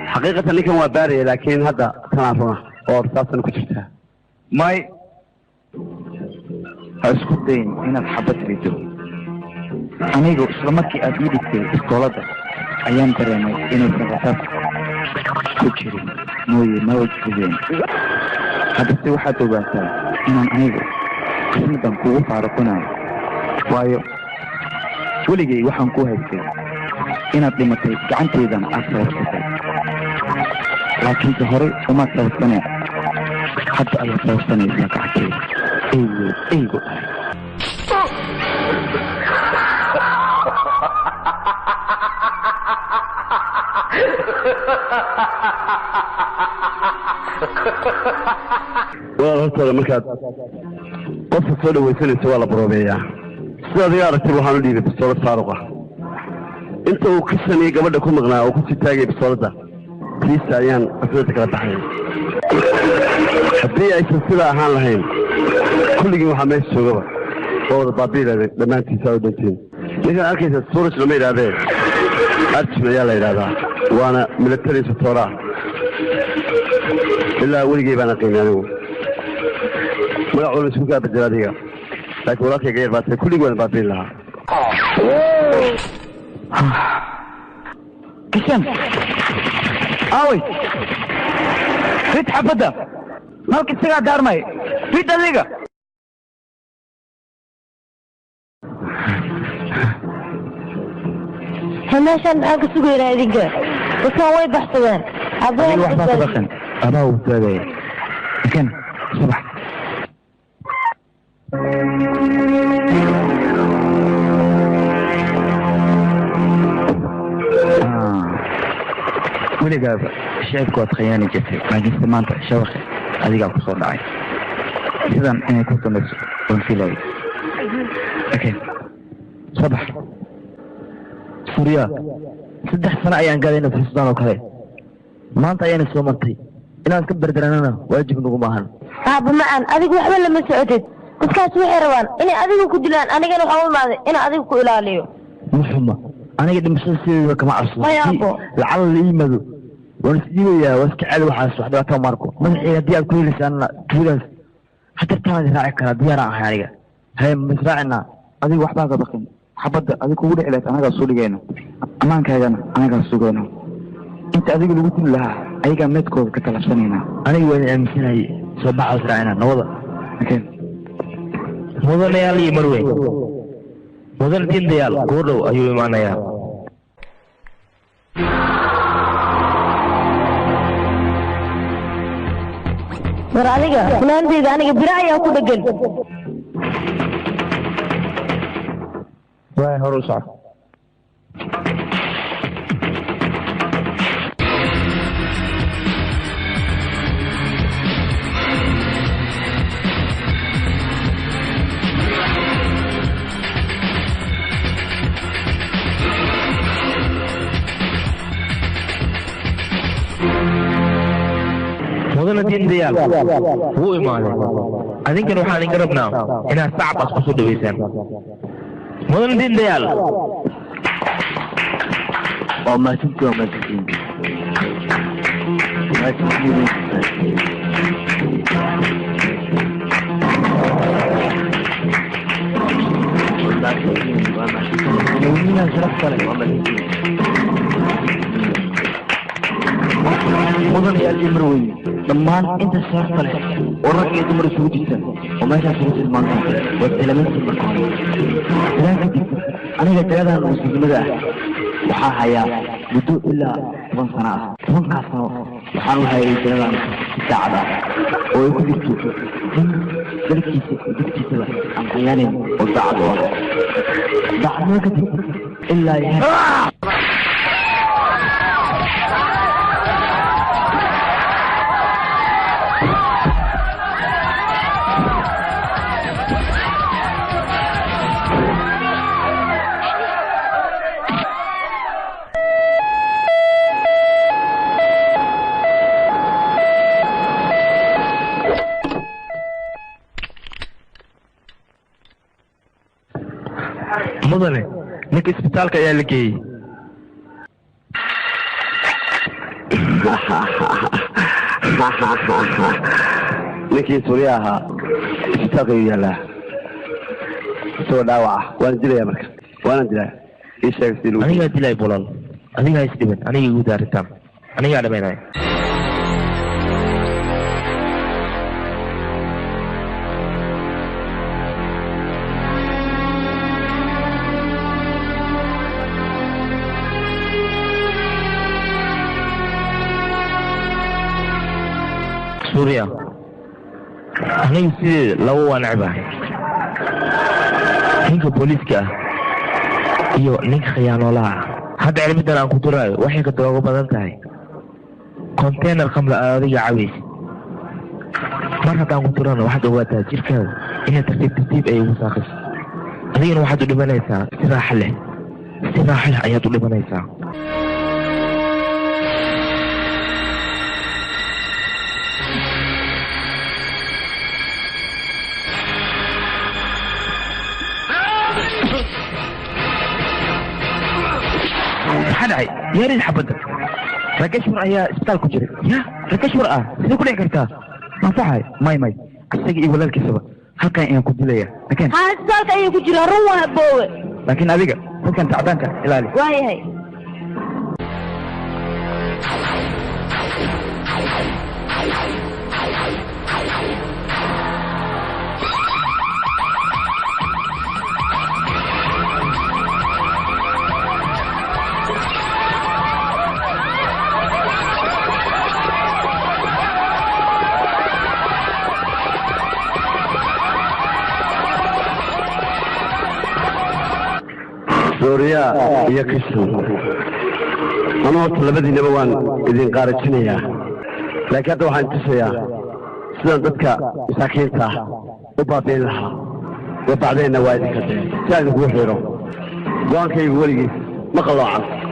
حقيقة اللي كان وباري لكن هذا تنافره أو أرساسا كترتها ماي هاسكتين هنا الحبة ريدو أنيقو سلامتي أديدك في الطولة أيام تريمي إنو سنغتاب كتيري موي موجودين هذا سوى حتى باسا إنان أنيقو قسمة كوه فارقنا وايو وليجي وحن كوه هيسي إنا بلمتي كعنتي إذن أكثر وكثير لكن تهري وما توصني حتى ألا توصني إذا كحكي ايوه والله مركز قصة سولو ويسني سوى البروبية سيدا ديارة تبوحانو ديبي بسولة فارقة انت وكسني قبل دكو مغنى وكسي تاقي بسولة ليسا ايان أفضلتك لتحيي haddii aysan sidaa ahaan lahayn kulligii waxaa meesha joogaba oo wada baabiila dhammaantiisa u dhantiin ninkaan arkaysa suuraj lama yidhaahdee arjin ayaa la yidhahdaa waana military satoraa ilaa weligay baan aqaynay anigu magacuuna isku kaa bedela adiga laakiin walaalkayga yar baatay kulligii waan baabiin lahaa كسام اوي ريت حبدا مالك تسقى دار ماي ريت الليقة هماشان أنك سوي رأيك وكان وايد بحثوان أبوه واحد بخن أبوه تابعي لكن صباح ولي قابل شايفك واتخياني جسي ما جنس مانتا شوخي هذه قابل صور دعي إذن أنا كنت نفس ونفيلاي أوكي صباح سوريا 3 سنة أيان قادين في السودان وكذا ما أنت أيان سومرتي إنا أسكبر درانانا واجب نقوم معهن أبو معن أذيك وحبا لما سعودت كنت كاسوي حيروان إني أذيك كدلان أنا كانوا حاول ماذا إنا أذيك كإلاليو محمد أنا قد مسلسل كما أصلا ما يا أبو لعل الإيمدو ونسيبه يا واسكعل وحاس وحده واتو ماركو مدحي هدي كل لسان تولد حتى تاني راعيك ديارة حاليا هاي مسرعنا أذيك وحبا بقين حبدا أذيك وولي إليك أنا قد صوليقينو أمان كايدانا أنا قد صوليقينو انت أذيك اللي قلت لها أيك أمنتكو كتلفسانينا أنا وين أمسينا صباح وسرعنا نوضا لكن موضا ليالي مروي موضا الدين ديال قولوا أيوه معنا يا war adiga fulaanteeda aniga bira ayaa ku dhagan waa hor u soco مدن الدين ديال هو إيمانه أذنك نروح نقربنا هنا صعب أسقط دويسان مدن الدين ديال وما تنتهي وما تنتهي ما تنتهي يومينا شرفت لك وما تنتهي مدن يا الجمروي ضمان انت الشرف لك ورك يا دمر سوجيتا وما شاف سوجي المنطقه والتلاميذ المكان لكن انا قلت هذا المسلم ده waxaa hayaa muddo ilaa 10 sano ah 10 sano waxaan u hayay jiradan saacada oo ay ku jirto dalkiisa aan qoyaanin oo saacad oo dacmo ka dib ilaa مدني نك اسبتالك يا لكي ninkii suuriya ahaa isbitaalka yaallaa isagoo dhaawaca waan dilayaa marka waanan dilaa ii sheeg si anigaa dilay bolol adigaa isdhiban aniga igu daaritaan anigaa dhamaynaya suuriya aniga sideeda laba waa necbahay ninka booliiska ah iyo ninka khiyaanoolaha ah hadda cilmidan aan ku duraayo waxay ka dooga badan tahay container khamla aad adiga cabaysa mar haddaan ku durana waxaad ogaataa jirkaada inay tartiib ay ugu saaqayso adigana waxaad u dhimanaysaa si raaxa leh ayaad u dhimanaysaa maxaa ياريد حبدك ركشور أيها إسبتال كجري يا ركشور سيدي كل عكرتها ما صحي ماي أستجي ولا الكسبة هل كان إنك كدلية لكن إسبتال أيها كجري روح بوه لكن أبيك هل كان تعبانك إلالي واي سوريا يا كسر أنا وصل لبدي نبوان إذن قارجنيا لكن هذا وحن تسيا سنة ضدك مساكين صح وبعدين لها وبعدين نوادي كتير كان يقول حيرو قوان كي يقول لي ما قلوا عنه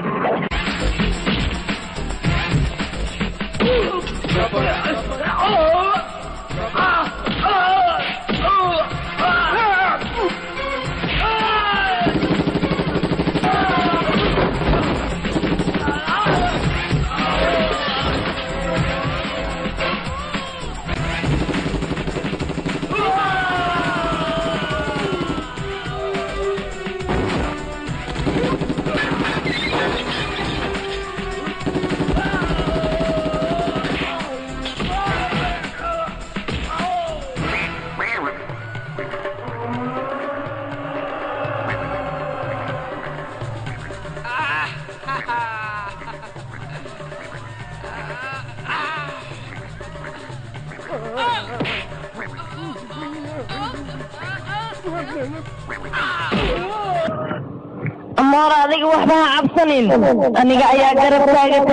أمورا ذيك وحبها عبصنين أني قايا قرب تاقن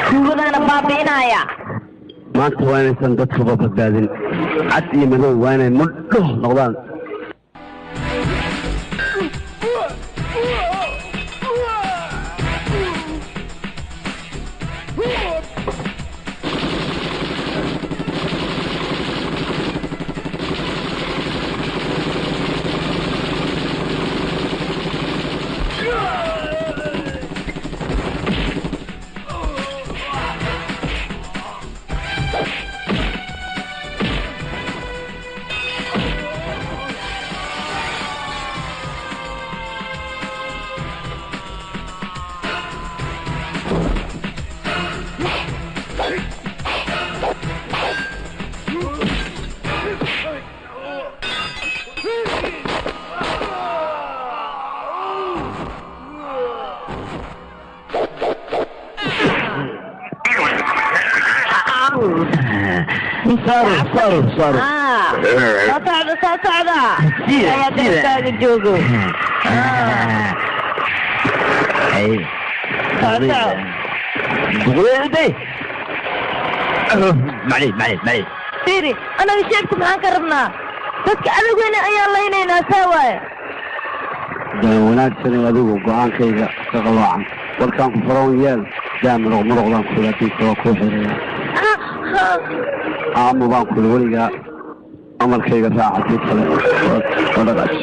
كوغن أنا بابينا يا ما أنت وانا سندتك بابدادين عدي مدو وانا مدو نغضان صاروا صعدة يا دكتور جوجو اي صعدة معليش سيري انا شايفكم هنكرمنا بس انا وين ايا الله ينينا سوا wanaagsan adigu go'aankayga ka qaloocan walkaan ku farawn yeel daamiro muruqdan kula tiisoo ku xiraya baan kula weliga amarkayga raacay kale wadagaas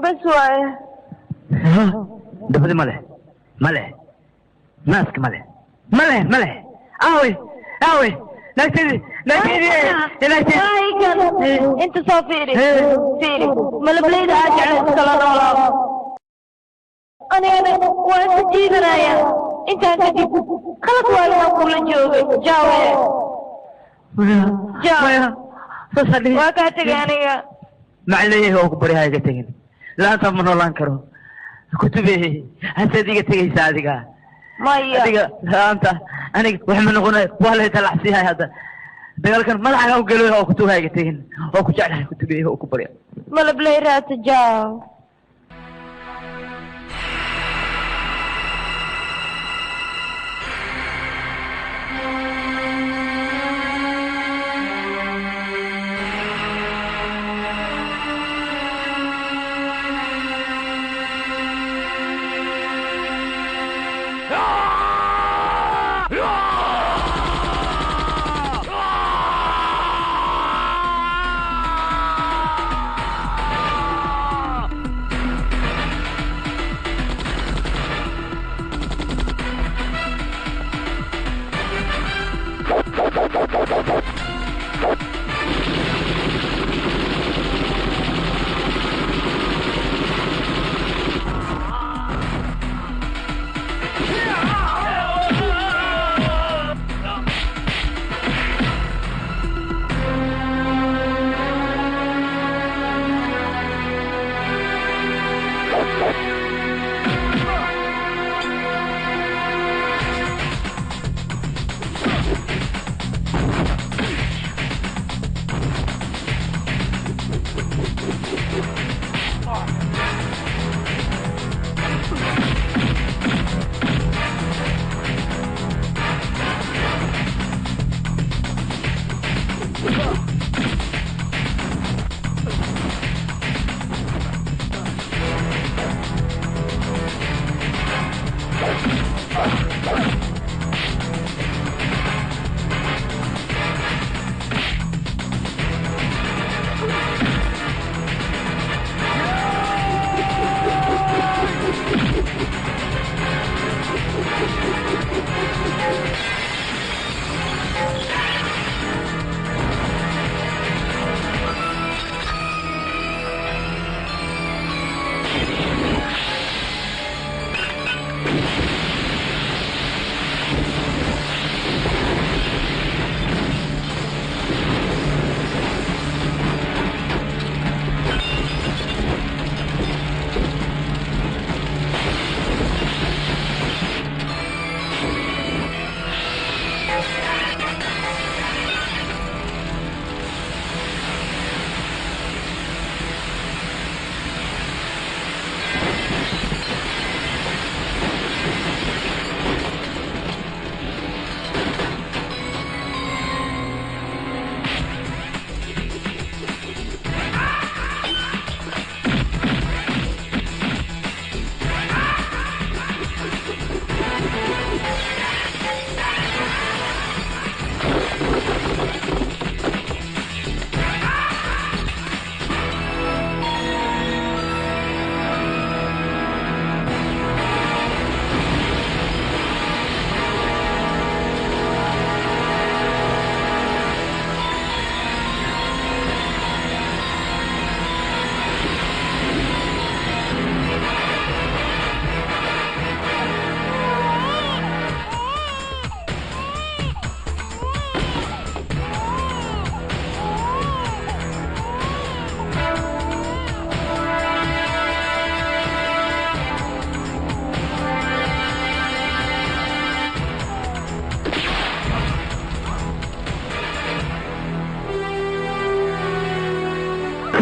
بس وايه دبدي ماله ماسك ماله اوي نكتدي انت صافيري ملبليد اجعل السلام انا وانا جيدنا يا انت كدب خلط وانا اقول جوج جاوي فصلي وكاتك يعني معليه هو كبري هاي قتين لا تمنو لانكرو كتبه هسه ديك تيجي سادقه مايا ديك انت انا وحنا نقول ولا يطلع فيها هذا dagaalkan madaxa u galo oo ku tuhaygateen oo ku jeclahay ku tubay oo ku bariya ملبلي رات جاو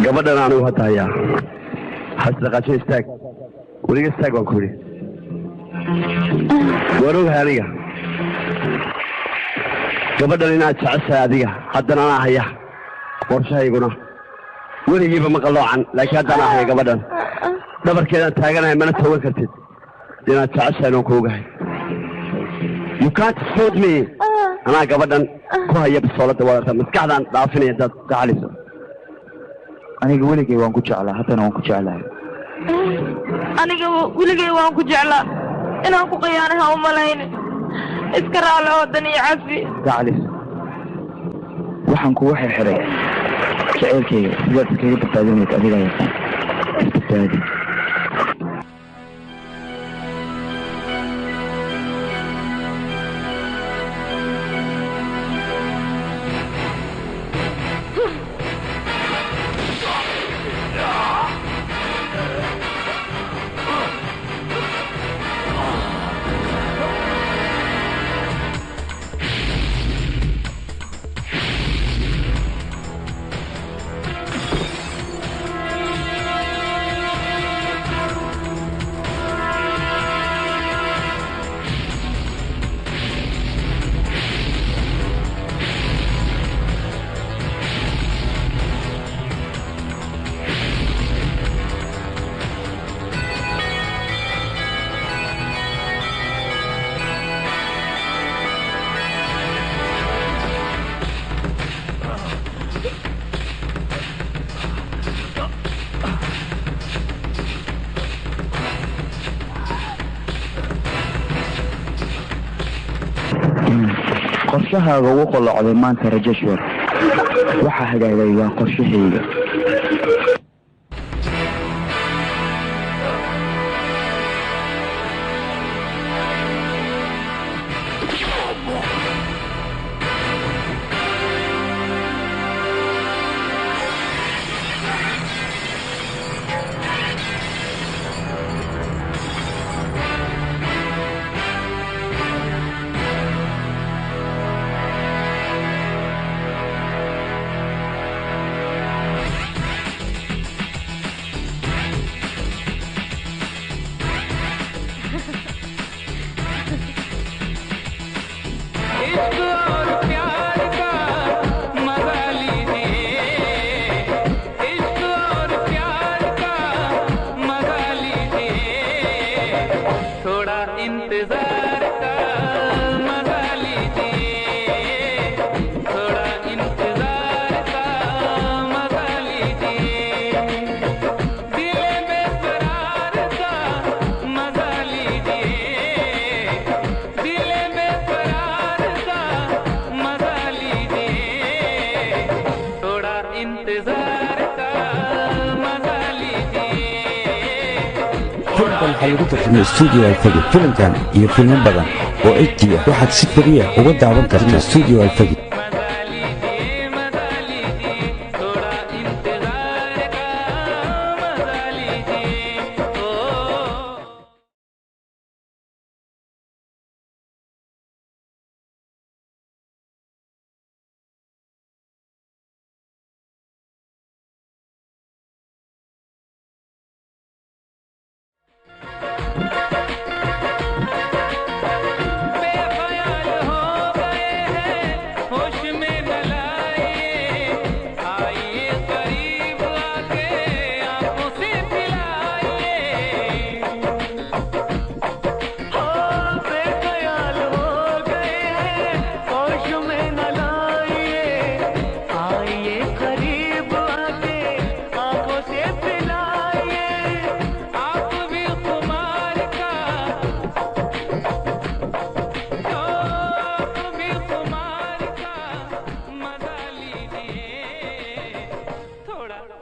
gabadhan anigu hataaya hasdaqasho istaag weliga istaag waan ku yidhi waan ogahay aniga gabadhan inaad jeceshahay adiga haddana anaa haya qorshahayguna weligiiba ma qaloocan laakiin haddana haya gabadhan dhabarkeedaan taaganahay mana toogan kartid inaad jeceshahay inaan ku ogahay you can't hold me anaa gabadhan ku haya bisooladda wadarta maskaxdaan dhaafinaya dad gacaliso aniga weligay waan ku jeclaa haddana waan ku jeclahay aniga weligay waan ku jeclaa inaan ku khiyaanay ha u malaynin iska raali oo dan iyo cafi gacalis waxaan kugu xirxiray jaceylkayga sidaad iskaga badbaadinaysa adigaa yaqaan isbadbaadi qorshahaaga ugu qolocday maanta rajeshwar waxaa hagaagay waa qorshahayga waxaa lagu tartamay studio alfagi filimkan iyo filmo badan oo ejtiya waxaad si keliya uga daawan kartaa studio alfagi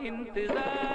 इंतजार